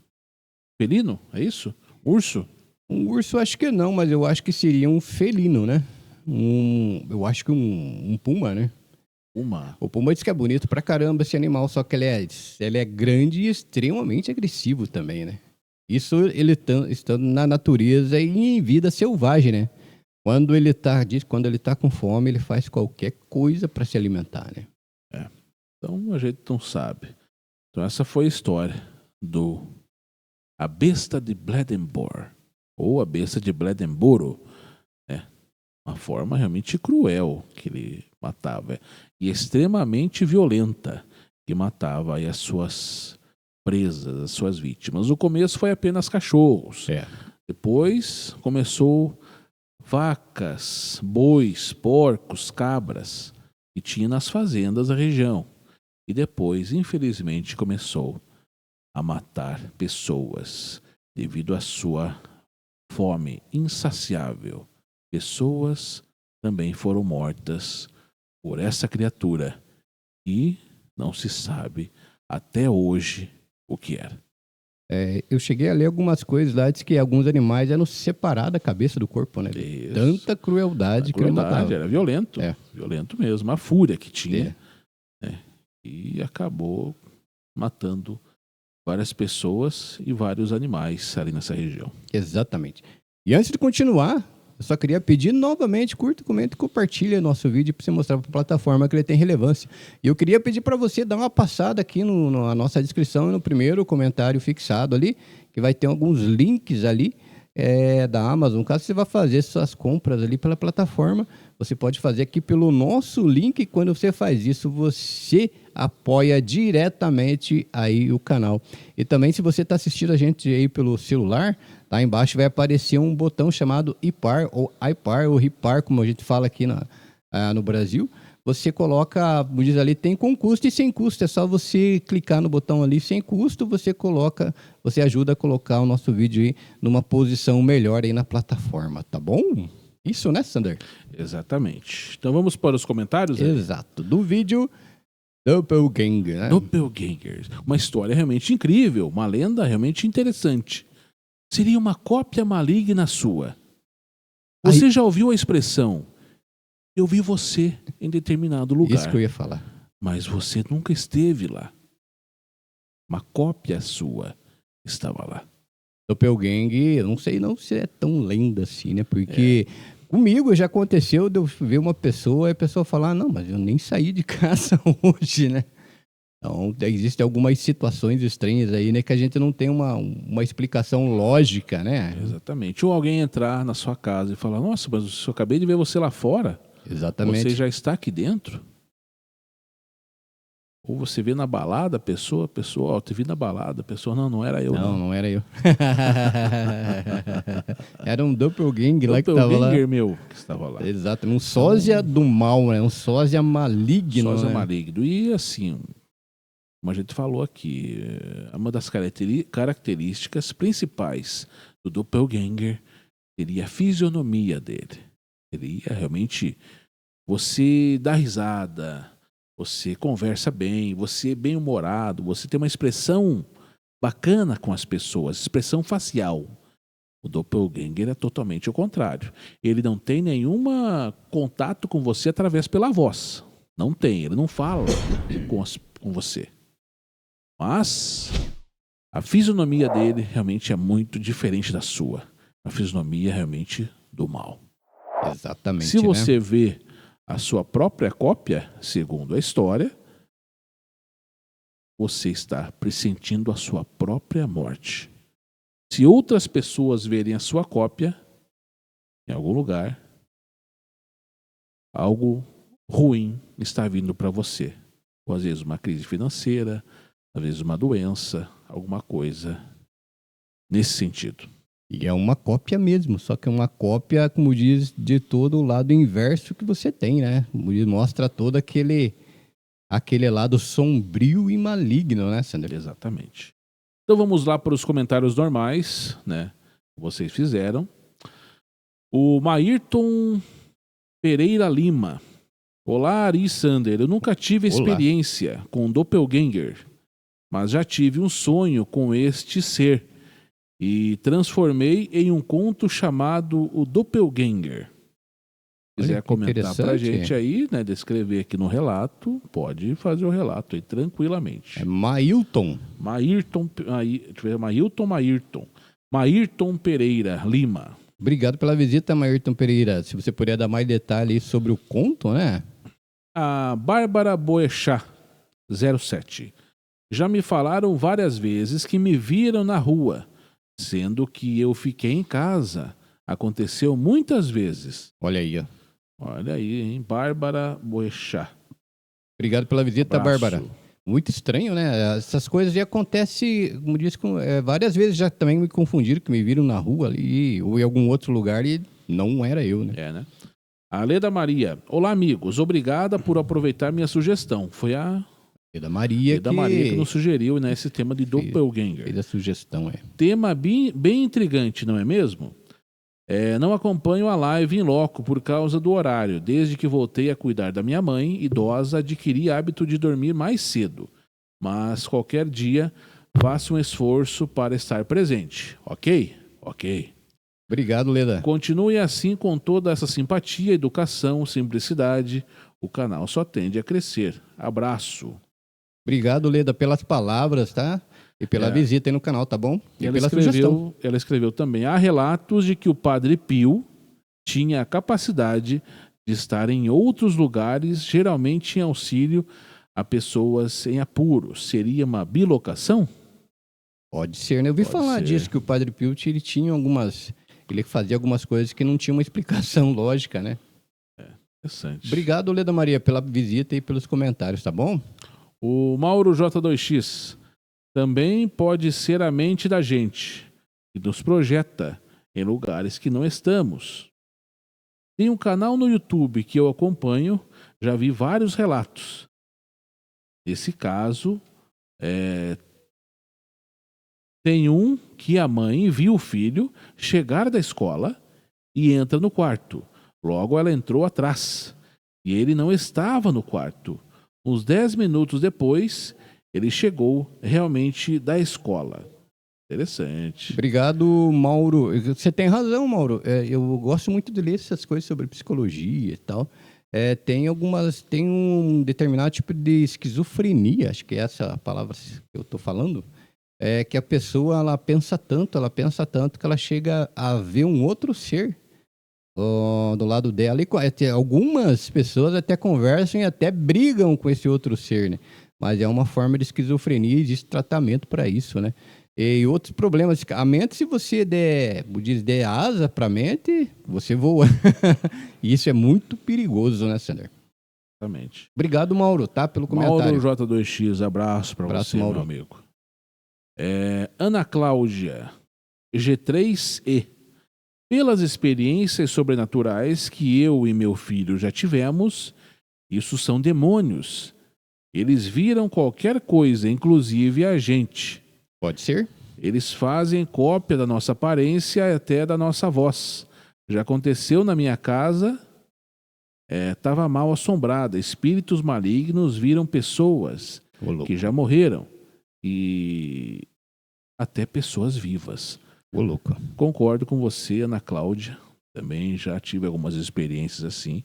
felino, é isso? Urso? Um urso acho que não, mas eu acho que seria um felino, né? Eu acho que um puma, né? O puma diz que é bonito pra caramba esse animal, só que ele é grande e extremamente agressivo também, né? Isso ele estando na natureza e em vida selvagem, né? Quando ele tá com fome, ele faz qualquer coisa para se alimentar, né? Então a gente não sabe. Então essa foi a história a besta de Bledenborg, ou a besta de Bledenboro. Uma forma realmente cruel que ele matava. E extremamente violenta que matava aí as suas presas, as suas vítimas. No começo foi apenas cachorros. Depois começou vacas, bois, porcos, cabras que tinha nas fazendas da região. E depois, infelizmente, começou a matar pessoas devido à sua fome insaciável. Pessoas também foram mortas por essa criatura e não se sabe até hoje o que era. Eu cheguei a ler algumas coisas lá, diz que alguns animais eram separados da cabeça do corpo, né? Tanta crueldade que ele matava. Era violento, violento mesmo, a fúria que tinha. E acabou matando várias pessoas e vários animais ali nessa região. Exatamente. E antes de continuar, eu só queria pedir novamente, curta, comenta e compartilha nosso vídeo para você mostrar para a plataforma que ele tem relevância. E eu queria pedir para você dar uma passada aqui na nossa descrição e no primeiro comentário fixado ali, que vai ter alguns links ali da Amazon. Caso você vá fazer suas compras ali pela plataforma, você pode fazer aqui pelo nosso link. E quando você faz isso, você apoia diretamente aí o canal. E também, se você está assistindo a gente aí pelo celular, Lá embaixo vai aparecer um botão chamado IPAR, ou IPAR, ou RIPAR, como a gente fala aqui no Brasil. Você coloca, como diz ali, tem com custo e sem custo. É só você clicar no botão ali sem custo, você ajuda a colocar o nosso vídeo aí numa posição melhor aí na plataforma, tá bom? Isso, né, Sander? Exatamente. Então vamos para os comentários? Exato. Do vídeo Doppelganger, né? Doppelganger. Uma história realmente incrível, uma lenda realmente interessante. Seria uma cópia maligna sua. Você já ouviu a expressão: eu vi você em determinado lugar. Isso que eu ia falar. Mas você nunca esteve lá. Uma cópia sua estava lá. Doppelganger, eu não sei não se é tão lenda assim, né? Porque comigo já aconteceu de eu ver uma pessoa e a pessoa falar, não, mas eu nem saí de casa hoje, né? Então, existem algumas situações estranhas aí, né? Que a gente não tem uma explicação lógica, né? Exatamente. Ou alguém entrar na sua casa e falar, nossa, mas eu acabei de ver você lá fora. Exatamente. Você já está aqui dentro? Ou você vê na balada a pessoa, ó, te vi na balada, a pessoa, não era eu. Não era eu. Era um doppelganger lá que estava lá. Doppelganger meu que estava lá. Exato, um sósia do mal, né? Um sósia maligno. Sósia né? maligno. E assim, como a gente falou aqui, uma das características principais do doppelganger seria a fisionomia dele. Seria realmente você dar risada, você conversa bem, você é bem-humorado, você tem uma expressão bacana com as pessoas, expressão facial. O doppelganger é totalmente o contrário. Ele não tem nenhum contato com você através pela voz. Não tem, ele não fala com você. Mas a fisionomia dele realmente é muito diferente da sua. A fisionomia é realmente do mal. Exatamente. Se você vê a sua própria cópia, segundo a história, você está pressentindo a sua própria morte. Se outras pessoas verem a sua cópia, em algum lugar, algo ruim está vindo para você. Ou às vezes uma crise financeira, às vezes uma doença, alguma coisa nesse sentido. E é uma cópia mesmo, só que é uma cópia, como diz, de todo o lado inverso que você tem, né? Como diz, mostra todo aquele lado sombrio e maligno, né, Sandro? Exatamente. Então vamos lá para os comentários normais, né? Que vocês fizeram. O Maírton Pereira Lima. Olá, Ari Sander. Eu nunca tive experiência com doppelganger, mas já tive um sonho com este ser e transformei em um conto chamado O Doppelganger. Se quiser comentar pra gente aí, né, descrever aqui no relato, pode fazer o relato aí tranquilamente. É Mailton. Maírton Pereira Lima. Obrigado pela visita, Maírton Pereira. Se você puder dar mais detalhes sobre o conto, né? A Bárbara Boechat, 07. Já me falaram várias vezes que me viram na rua, sendo que eu fiquei em casa. Aconteceu muitas vezes. Olha aí, ó. Olha aí, hein? Bárbara Boechat. Obrigado pela visita, Bárbara. Muito estranho, né? Essas coisas já acontecem, como disse, várias vezes já também me confundiram, que me viram na rua ali ou em algum outro lugar e não era eu, né? É, né? A Leda Maria. Olá, amigos. Obrigada por aproveitar minha sugestão. Foi a Leda Maria que nos sugeriu, né, esse tema de doppelganger. Fez a sugestão, é. Tema bem intrigante, não é mesmo? Não acompanho a live em loco por causa do horário. Desde que voltei a cuidar da minha mãe idosa, adquiri hábito de dormir mais cedo. Mas qualquer dia faço um esforço para estar presente. Ok? Ok. Obrigado, Leda. Continue assim com toda essa simpatia, educação, simplicidade. O canal só tende a crescer. Abraço. Obrigado, Leda, pelas palavras, tá? E pela visita aí no canal, tá bom? E pela sugestão. Ela escreveu também. Há relatos de que o Padre Pio tinha a capacidade de estar em outros lugares, geralmente em auxílio a pessoas em apuros. Seria uma bilocação? Pode ser, né? Eu ouvi falar disso, que o Padre Pio ele tinha ele fazia algumas coisas que não tinham uma explicação lógica, né? Interessante. Obrigado, Leda Maria, pela visita e pelos comentários, tá bom? O Mauro J2X. Também pode ser a mente da gente. e nos projeta em lugares que não estamos. Tem um canal no YouTube que eu acompanho, já vi vários relatos. Nesse caso, tem um que a mãe viu o filho chegar da escola e entra no quarto. Logo ela entrou atrás e ele não estava no quarto. Uns 10 minutos depois, ele chegou realmente da escola. Interessante. Obrigado, Mauro. Você tem razão, Mauro. Eu gosto muito de ler essas coisas sobre psicologia e tal. Tem um determinado tipo de esquizofrenia, acho que é essa a palavra que eu estou falando, que a pessoa ela pensa tanto que ela chega a ver um outro ser do lado dela. E algumas pessoas até conversam e até brigam com esse outro ser, né? Mas é uma forma de esquizofrenia e existe tratamento para isso, né? E outros problemas. A mente, se você der asa para a mente, você voa. E isso é muito perigoso, né, Sander? Exatamente. Obrigado, Mauro, tá? Pelo comentário. Mauro J2X, abraço para você, Mauro. Meu amigo. Ana Cláudia, G3E. Pelas experiências sobrenaturais que eu e meu filho já tivemos, isso são demônios. Eles viram qualquer coisa, inclusive a gente. Pode ser? Eles fazem cópia da nossa aparência e até da nossa voz. Já aconteceu na minha casa, estava mal assombrada. Espíritos malignos viram pessoas que já morreram e até pessoas vivas. Ô, louco. Concordo com você, Ana Cláudia. Também já tive algumas experiências assim.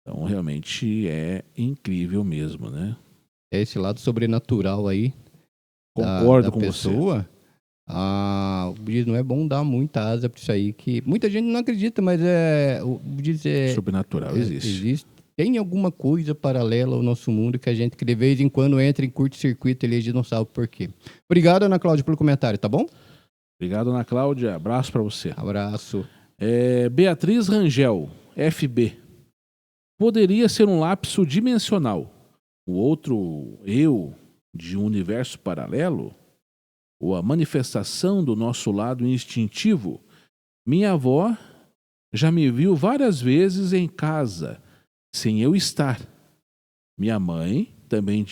Então, realmente é incrível mesmo, né? É esse lado sobrenatural aí. Concordo com pessoa. Você. Não é bom dar muita asa para isso aí, que muita gente não acredita, mas sobrenatural existe. Tem alguma coisa paralela ao nosso mundo que de vez em quando entra em curto-circuito e a gente não sabe por quê. Obrigado, Ana Cláudia, pelo comentário, tá bom? Obrigado, Ana Cláudia. Abraço para você. Abraço. Beatriz Rangel, FB. Poderia ser um lapso dimensional. O outro eu de um universo paralelo? Ou a manifestação do nosso lado instintivo? Minha avó já me viu várias vezes em casa, sem eu estar. Minha mãe também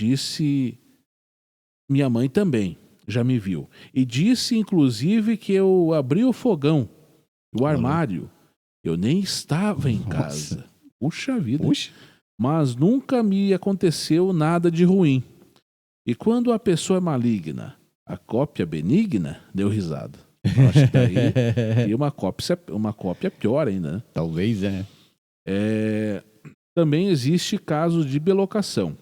já me viu. E disse, inclusive, que eu abri o fogão, o armário. Eu nem estava em casa. Puxa vida. Puxa. Mas nunca me aconteceu nada de ruim. E quando a pessoa é maligna, a cópia benigna, deu risada. Eu acho que daí e uma cópia pior ainda, né? Talvez, Também existe casos de bilocação,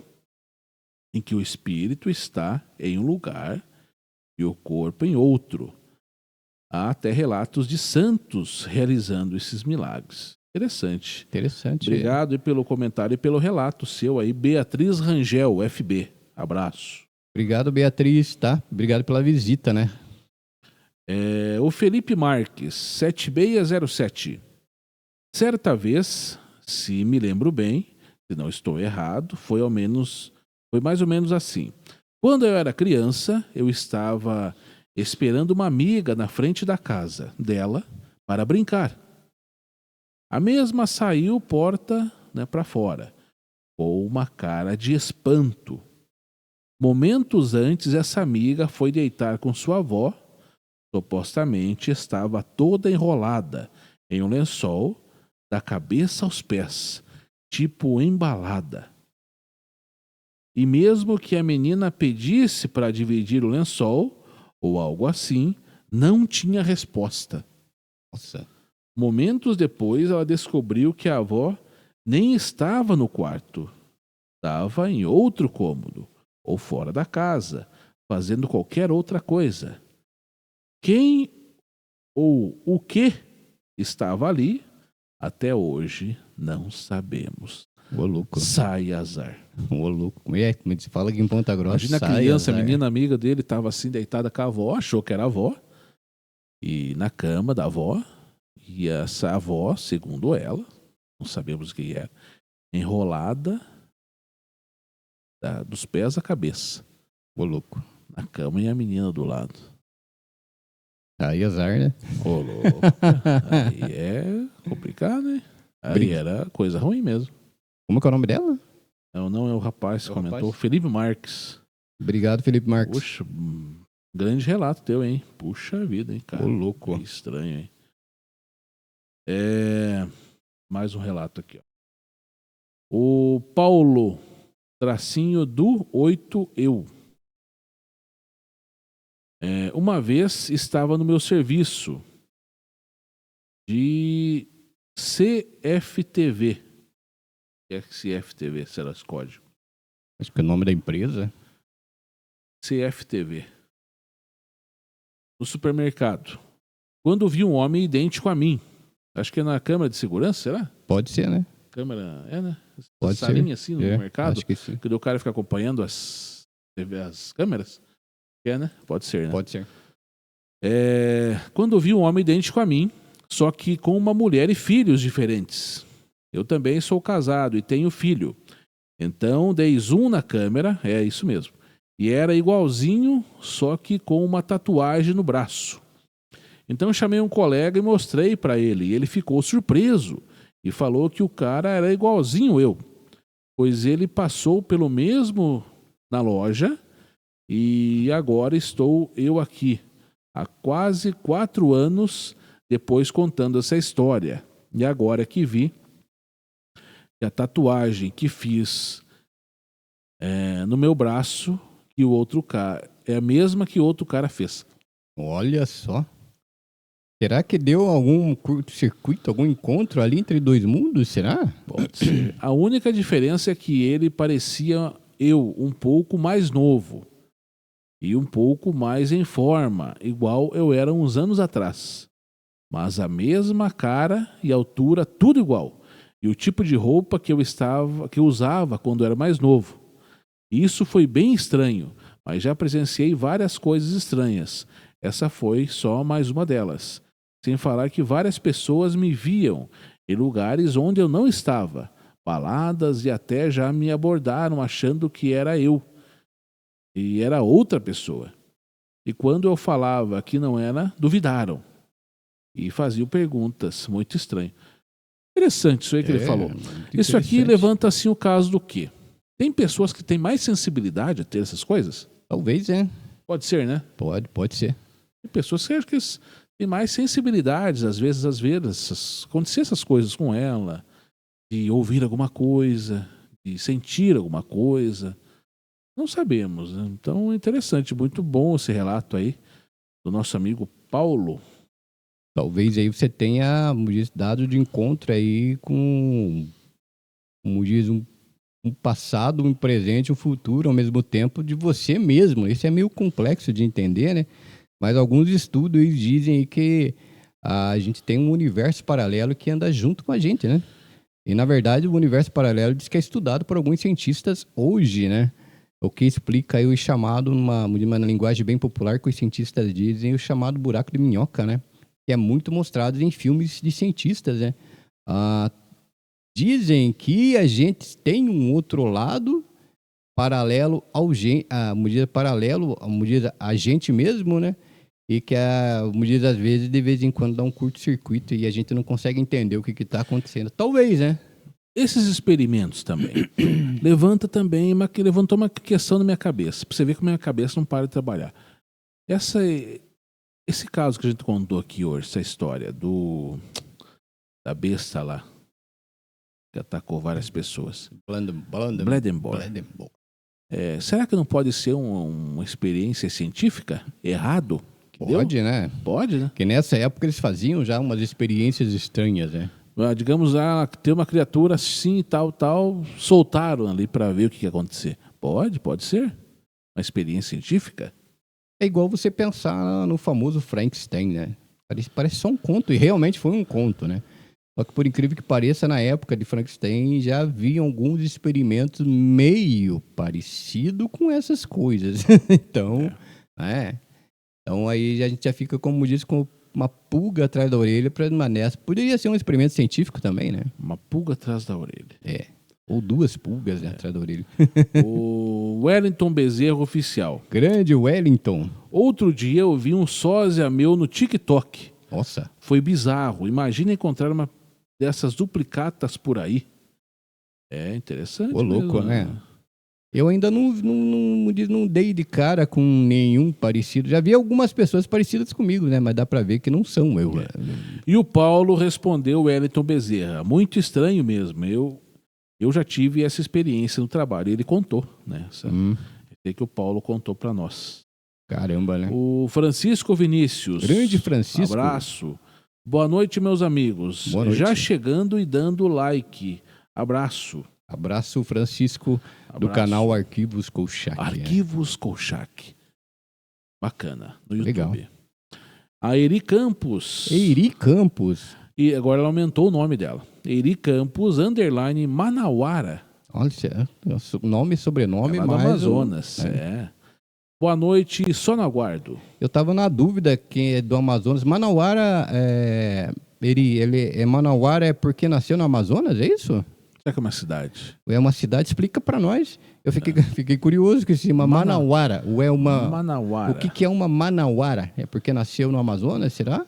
em que o espírito está em um lugar e o corpo em outro. Há até relatos de santos realizando esses milagres. Interessante. Obrigado pelo comentário e pelo relato seu aí, Beatriz Rangel, FB. Abraço. Obrigado, Beatriz, tá? Obrigado pela visita, né? O Felipe Marques, 7607. Certa vez, se me lembro bem, se não estou errado, foi mais ou menos assim. Quando eu era criança, eu estava esperando uma amiga na frente da casa dela para brincar. A mesma saiu porta para fora, com uma cara de espanto. Momentos antes, essa amiga foi deitar com sua avó. Supostamente estava toda enrolada em um lençol, da cabeça aos pés, tipo embalada. E mesmo que a menina pedisse para dividir o lençol, ou algo assim, não tinha resposta. Nossa. Momentos depois, ela descobriu que a avó nem estava no quarto. Estava em outro cômodo, ou fora da casa, fazendo qualquer outra coisa. Quem ou o que estava ali, até hoje não sabemos. Ô, louco. Sai azar. Ô, louco. Como se fala aqui em Ponta Grossa? Imagina a criança, a menina amiga dele, estava assim deitada com a avó, achou que era a avó, e na cama da avó, e essa avó, segundo ela, não sabemos quem é, enrolada dos pés à cabeça. Ô, louco. Na cama e a menina do lado. Aí azar, né? Ô, louco. Aí é complicado, hein? Aí era coisa ruim mesmo. Como que é o nome dela? Não é o rapaz que É o comentou. rapaz? Felipe Marques. Obrigado, Felipe Marques. Puxa, grande relato teu, hein? Puxa vida, hein, cara? Ô, louco. Que estranho, hein? Mais um relato aqui, ó. O Paulo, tracinho do 8 eu. Uma vez estava no meu serviço de CFTV. CFTV, será esse código? Acho que é o nome da empresa. CFTV. No supermercado. Quando vi um homem idêntico a mim. Acho que é na câmera de segurança, será? Pode ser, né? Câmera, né? Pode Salinha ser. assim no mercado. Acho que sim. Que o cara fica acompanhando as câmeras. Né? Pode ser, né? Pode ser. Quando vi um homem idêntico a mim, só que com uma mulher e filhos diferentes. Eu também sou casado e tenho filho. Então dei zoom na câmera, é isso mesmo. E era igualzinho, só que com uma tatuagem no braço. Então chamei um colega e mostrei para ele. E ele ficou surpreso e falou que o cara era igualzinho eu. Pois ele passou pelo mesmo na loja e agora estou eu aqui. Há quase 4 anos depois contando essa história. E agora que vi que a tatuagem que fiz no meu braço que o outro cara é a mesma que o outro cara fez. Olha só. Será que deu algum curto-circuito, algum encontro ali entre dois mundos? Será? Pode ser. A única diferença é que ele parecia eu um pouco mais novo e um pouco mais em forma, igual eu era uns anos atrás. Mas a mesma cara e altura, tudo igual. E o tipo de roupa que eu usava quando era mais novo. Isso foi bem estranho, mas já presenciei várias coisas estranhas. Essa foi só mais uma delas. Sem falar que várias pessoas me viam em lugares onde eu não estava, baladas e até já me abordaram achando que era eu. E era outra pessoa. E quando eu falava que não era, duvidaram. E faziam perguntas, muito estranho. Interessante isso aí que ele falou. Isso aqui levanta assim o caso do quê? Tem pessoas que têm mais sensibilidade a ter essas coisas? Talvez, Pode ser, né? Pode ser. Tem pessoas que acho que têm mais sensibilidades, às vezes, acontecer essas coisas com ela, de ouvir alguma coisa, de sentir alguma coisa. Não sabemos, né? Então é interessante, muito bom esse relato aí do nosso amigo Paulo. Talvez aí você tenha, como diz, dado de encontro aí com, como diz, um passado, um presente, um futuro ao mesmo tempo de você mesmo. Isso é meio complexo de entender, né? Mas alguns estudos dizem aí que a gente tem um universo paralelo que anda junto com a gente, né? E na verdade o universo paralelo diz que é estudado por alguns cientistas hoje, né? O que explica aí o chamado, numa linguagem bem popular que os cientistas dizem, o chamado buraco de minhoca, né? Que é muito mostrado em filmes de cientistas, né? Dizem que a gente tem um outro lado paralelo ao paralelo a gente mesmo, né? E que às vezes, de vez em quando, dá um curto-circuito e a gente não consegue entender o que está acontecendo. Talvez, né? Esses experimentos também levantou uma questão na minha cabeça. Pra você ver como a minha cabeça não para de trabalhar. Esse caso que a gente contou aqui hoje, essa história da besta lá, que atacou várias pessoas. Blandenborg. Será que não pode ser uma experiência científica? Errado? Pode, né? Pode, né? Porque nessa época eles faziam já umas experiências estranhas, né? Digamos, ter uma criatura assim e tal, soltaram ali para ver o que ia acontecer. Pode ser. Uma experiência científica? É igual você pensar no famoso Frankenstein, né? Parece só um conto, e realmente foi um conto, né? Só que por incrível que pareça, na época de Frankenstein já havia alguns experimentos meio parecidos com essas coisas. Então, Então aí a gente já fica, como diz, com uma pulga atrás da orelha para nessa. Poderia ser um experimento científico também, né? Uma pulga atrás da orelha. Ou 2 pulgas atrás da orelha. O Wellington Bezerra Oficial. Grande Wellington. Outro dia eu vi um sósia meu no TikTok. Nossa. Foi bizarro. Imagina encontrar uma dessas duplicatas por aí. É interessante. Ô, louco, mesmo, né? Eu ainda não dei de cara com nenhum parecido. Já vi algumas pessoas parecidas comigo, né? Mas dá pra ver que não são eu. E o Paulo respondeu, Wellington Bezerra, muito estranho mesmo. Eu já tive essa experiência no trabalho. E ele contou, né? Sei que o Paulo contou pra nós. Caramba, né? O Francisco Vinícius. Grande Francisco. Abraço. Boa noite, meus amigos. Boa noite. Já chegando e dando like. Abraço. Abraço, Francisco, do canal Arquivos Kolchak. Arquivos Kolchak. Bacana. No YouTube. Legal. A Eri Campos. Eri Campos. E agora ela aumentou o nome dela. Eri Campos, _ Manauara. Olha, nome e sobrenome, do Amazonas. Boa noite, só no aguardo. Eu tava na dúvida quem é do Amazonas. Manauara, Manauara é porque nasceu no Amazonas, é isso? Será que é uma cidade? É uma cidade? Explica pra nós. Eu fiquei curioso que se chama Manauara. Ou é uma... Manauara. O que é uma Manauara? É porque nasceu no Amazonas, será?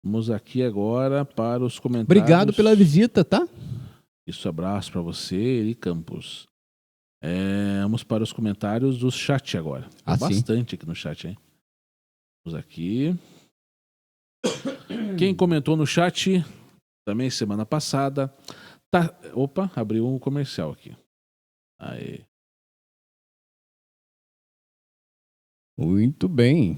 Vamos aqui agora para os comentários. Obrigado pela visita, tá? Isso, abraço para você, Eri Campos. Vamos para os comentários do chat agora. Bastante aqui no chat, hein? Vamos aqui. Quem comentou no chat também semana passada. Opa, abriu um comercial aqui. Aí. Muito bem.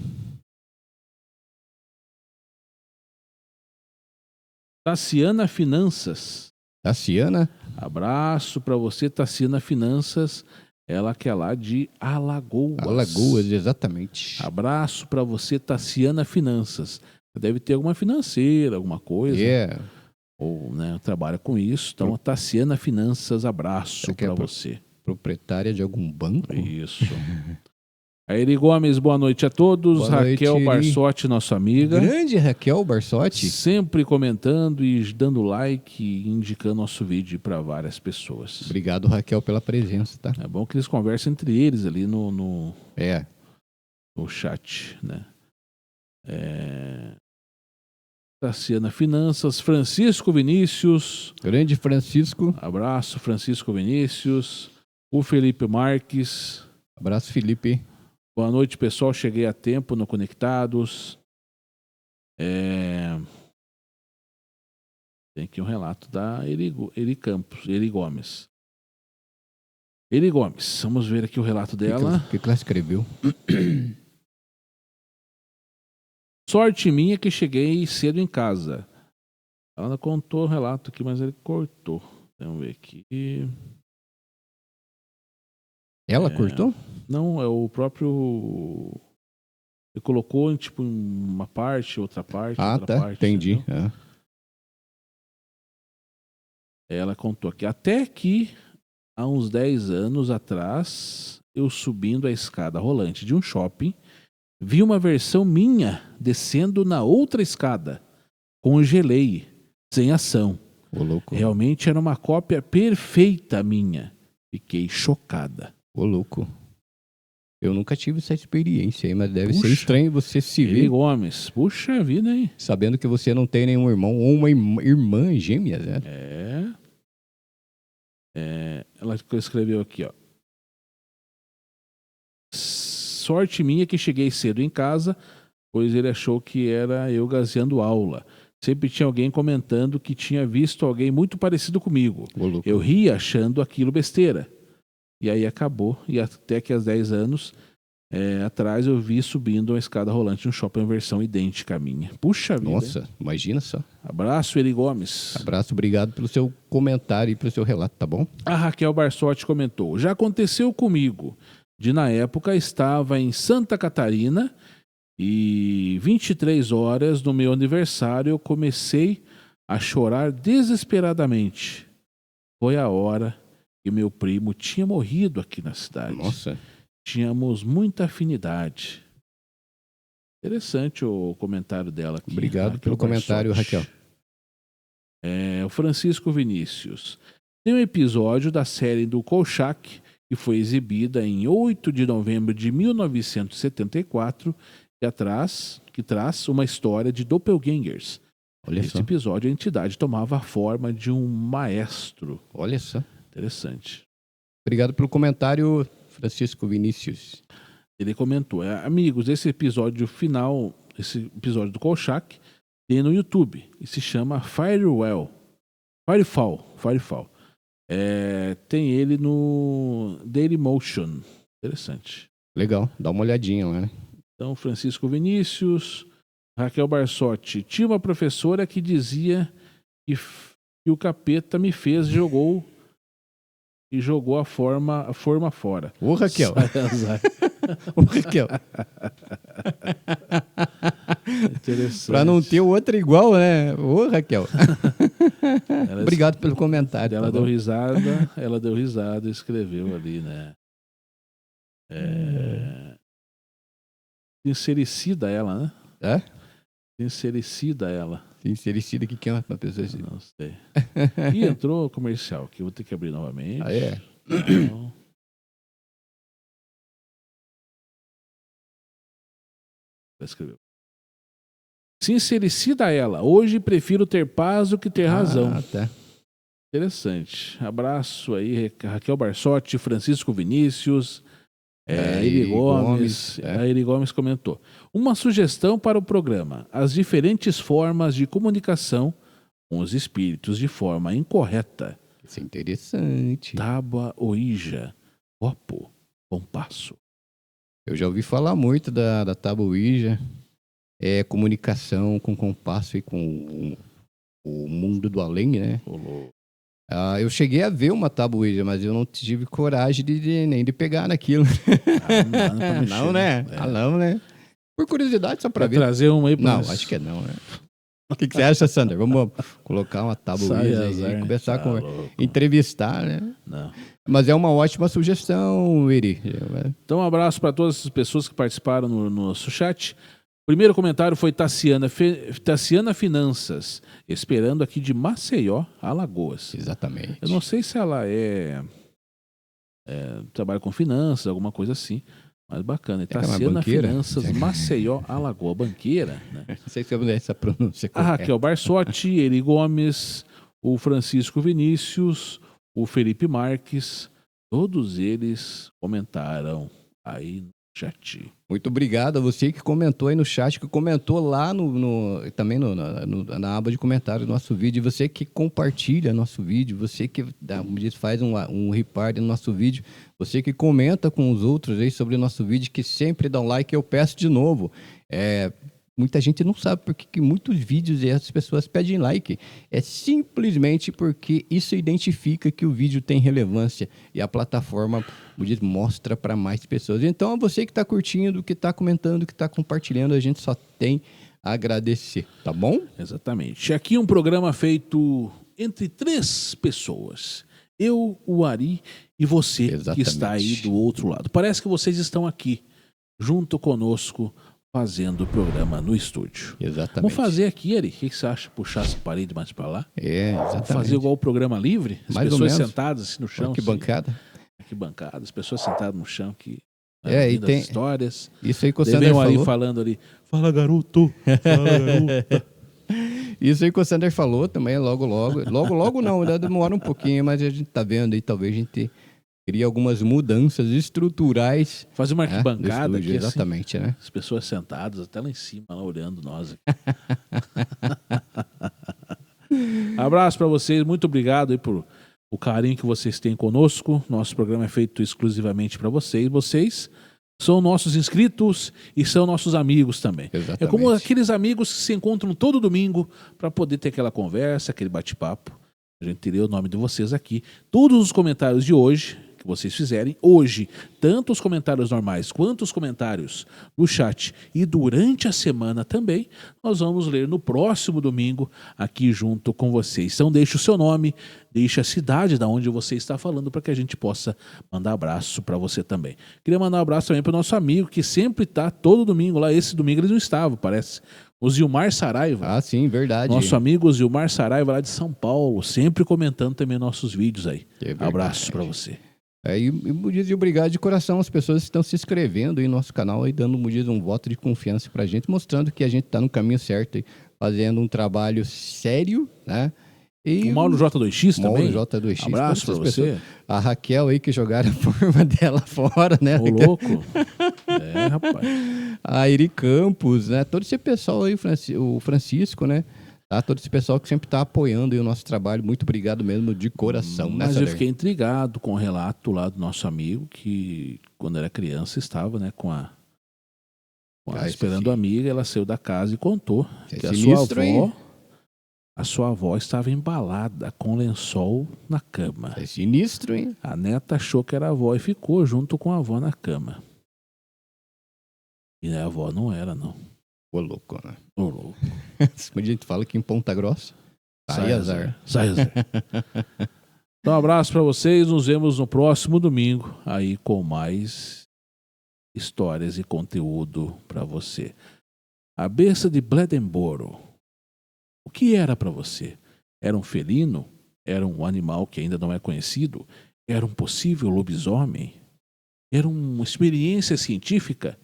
Tassiana Finanças. Tassiana? Abraço para você, Tassiana Finanças. Ela que é lá de Alagoas. Alagoas, exatamente. Abraço para você, Tassiana Finanças. Deve ter alguma financeira, alguma coisa. Ou, né, trabalha com isso. Então, a Tassiana Finanças, abraço para você. Proprietária de algum banco? Isso. A Eri Gomes, boa noite a todos. Boa Raquel noite, Barsotti, nossa amiga. Grande Raquel Barsotti. Sempre comentando e dando like e indicando nosso vídeo para várias pessoas. Obrigado, Raquel, pela presença, tá? É bom que eles conversem entre eles ali no chat, né? Tassiana Finanças, Francisco Vinícius. Grande Francisco. Abraço, Francisco Vinícius. O Felipe Marques. Abraço, Felipe. Boa noite, pessoal. Cheguei a tempo no Conectados. Tem aqui um relato da Eri Campos, Eri Gomes. Eri Gomes, vamos ver aqui o relato dela. O que ela escreveu? Sorte minha que cheguei cedo em casa. Ela contou o relato aqui, mas ele cortou. Vamos ver aqui. Ela cortou? Não, é o próprio... Ele colocou tipo uma parte, outra parte, outra parte. Entendi. Ela contou aqui. Até que, há uns 10 anos atrás, eu subindo a escada rolante de um shopping, vi uma versão minha descendo na outra escada. Congelei, sem ação. Ô, louco. Realmente era uma cópia perfeita minha. Fiquei chocada. Ô, louco. Eu nunca tive essa experiência aí, mas deve ser estranho você se ver. Eri Gomes, puxa vida, hein? Sabendo que você não tem nenhum irmão ou uma irmã gêmea, né? Ela escreveu aqui, ó. Sorte minha que cheguei cedo em casa, pois ele achou que era eu gazeando aula. Sempre tinha alguém comentando que tinha visto alguém muito parecido comigo. Eu ria achando aquilo besteira. E aí acabou. E até que há 10 anos atrás eu vi subindo uma escada rolante no shopping, uma versão idêntica à minha. Puxa vida. Nossa, imagina só. Abraço, Eri Gomes. Abraço, obrigado pelo seu comentário e pelo seu relato, tá bom? A Raquel Barsotti comentou. Já aconteceu comigo. Na época estava em Santa Catarina e 23 horas no meu aniversário eu comecei a chorar desesperadamente. Foi a hora que meu primo tinha morrido aqui na cidade. Nossa. Tínhamos muita afinidade. Interessante o comentário dela aqui. Obrigado pelo comentário, Raquel. O Francisco Vinícius. tem um episódio da série do Kolchak, que foi exibida em 8 de novembro de 1974, que traz uma história de doppelgangers. Olha Nesse só. episódio, a entidade tomava a forma de um maestro. Olha só. Interessante. Obrigado pelo comentário, Francisco Vinícius. Ele comentou, amigos, esse episódio final, esse episódio do Kolchak, tem no YouTube e se chama Firefall. Tem ele no Dailymotion. Interessante. Legal, dá uma olhadinha lá, né? Então, Francisco Vinícius, Raquel Barsotti. Tinha uma professora que dizia que o capeta me fez, jogou a forma fora. Ô, Raquel. Ô, Raquel. Interessante. Pra não ter outra igual, né? Ô, Raquel. Obrigado pelo comentário. Ela deu risada e escreveu ali, né? Sincericida ela, né? É? Sincericida ela. Sincericida, que é uma pessoa assim? Não sei. E entrou comercial, que eu vou ter que abrir novamente. Ah, é? Então... Escreveu. Sincericida ela. Hoje prefiro ter paz do que ter razão. Tá. Interessante. Abraço aí, Raquel Barsotti, Francisco Vinícius, Iri Gomes. A Iri Gomes comentou. Uma sugestão para o programa. As diferentes formas de comunicação com os espíritos de forma incorreta. Isso é interessante. Tábua, Ouija, copo, compasso. Eu já ouvi falar muito da tábua Ouija. É comunicação com compasso e com o mundo do além, né? Eu cheguei a ver uma tábua Ouija, mas eu não tive coragem nem de pegar naquilo. Não, né? Não, né? Por curiosidade, só pra ver. Trazer uma aí pra Não, acho que não, né? O que você acha, Sander? Vamos colocar uma tábua Ouija aí e começar a entrevistar, né? Não. Mas é uma ótima sugestão, Iri. Então, um abraço para todas as pessoas que participaram no nosso chat. Primeiro comentário foi Tassiana Finanças, esperando aqui de Maceió, Alagoas. Exatamente. Eu não sei se ela trabalha com finanças, alguma coisa assim, mas bacana. Tassiana Finanças, Maceió, Alagoas. Banqueira, né? Não sei se eu vou essa pronúncia correta. A Raquel Barsotti, Eri Gomes, o Francisco Vinícius, o Felipe Marques, todos eles comentaram aí no chat. Muito obrigado a você que comentou aí no chat, que comentou lá também na aba de comentários do nosso vídeo, você que compartilha nosso vídeo, você que faz um repart no nosso vídeo, você que comenta com os outros aí sobre o nosso vídeo, que sempre dá um like. Eu peço de novo, muita gente não sabe porque que muitos vídeos e as pessoas pedem like. É simplesmente porque isso identifica que o vídeo tem relevância e a plataforma mostra para mais pessoas. Então, você que está curtindo, que está comentando, que está compartilhando, a gente só tem a agradecer, tá bom? Exatamente. Aqui um programa feito entre 3 pessoas. Eu, o Ari e você. Exatamente. Que está aí do outro lado. Parece que vocês estão aqui, junto conosco, fazendo o programa no estúdio. Exatamente. Vamos fazer aqui, Ari. O que você acha? Puxar essa parede mais para lá? Exatamente. Vamos fazer igual o programa livre? As mais pessoas sentadas assim, no chão. Que bancada. Que bancada. As pessoas sentadas no chão que... e tem histórias. Isso aí que o Sander falou. Ari falando ali. Fala, garoto. Fala, garota. Isso aí que o Sander falou também, logo não, ainda demora um pouquinho, mas a gente tá vendo aí, talvez a gente cria algumas mudanças estruturais. Fazer uma arquibancada aqui, exatamente, assim, né? As pessoas sentadas até lá em cima, lá olhando nós aqui. Abraço para vocês, muito obrigado aí por o carinho que vocês têm conosco. Nosso programa é feito exclusivamente para vocês. Vocês são nossos inscritos e são nossos amigos também. Exatamente. É como aqueles amigos que se encontram todo domingo para poder ter aquela conversa, aquele bate-papo. A gente teria o nome de vocês aqui. Todos os comentários de hoje que vocês fizerem hoje, tanto os comentários normais quanto os comentários no chat e durante a semana também, nós vamos ler no próximo domingo aqui junto com vocês. Então deixe o seu nome, deixe a cidade da onde você está falando para que a gente possa mandar abraço para você também. Queria mandar um abraço também para o nosso amigo que sempre está todo domingo lá. Esse domingo ele não estava, parece. O Zilmar Saraiva. Ah, sim, verdade. Nosso amigo Zilmar Saraiva lá de São Paulo, sempre comentando também nossos vídeos aí. Abraços pra você. E Mudiz, obrigado de coração às pessoas que estão se inscrevendo aí no nosso canal e dando, Mudiz, um voto de confiança pra gente, mostrando que a gente tá no caminho certo aí, fazendo um trabalho sério, né? E o Mauro J2X também. Mauro J2X. Abraço pra você. Pessoas. A Raquel aí que jogaram a forma dela fora, né? Ô, louco. Rapaz. A Iri Campos, né? Todo esse pessoal aí, o Francisco, né? Tá? Todo esse pessoal que sempre tá apoiando aí o nosso trabalho. Muito obrigado mesmo, de coração. Mas eu fiquei intrigado com o relato lá do nosso amigo que, quando era criança, estava, né, esperando a amiga. Ela saiu da casa e contou que a sua avó estava embalada com lençol na cama. É sinistro, hein? A neta achou que era a avó e ficou junto com a avó na cama. E a avó não era, não. Ô, louco, né? Ô, louco. A gente fala que em Ponta Grossa sai azar. Sai azar. Então, um abraço para vocês. Nos vemos no próximo domingo aí com mais histórias e conteúdo para você. A besta de Bledemboro. O que era para você? Era um felino? Era um animal que ainda não é conhecido? Era um possível lobisomem? Era uma experiência científica?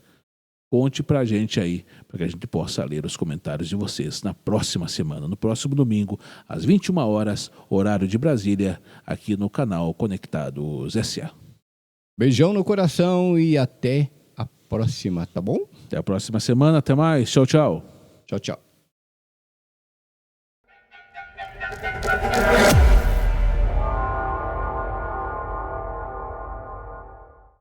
Conte pra gente aí, para que a gente possa ler os comentários de vocês na próxima semana, no próximo domingo, às 21 horas, horário de Brasília, aqui no canal Conectados S.A. Beijão no coração e até a próxima, tá bom? Até a próxima semana, até mais. Tchau, tchau. Tchau, tchau.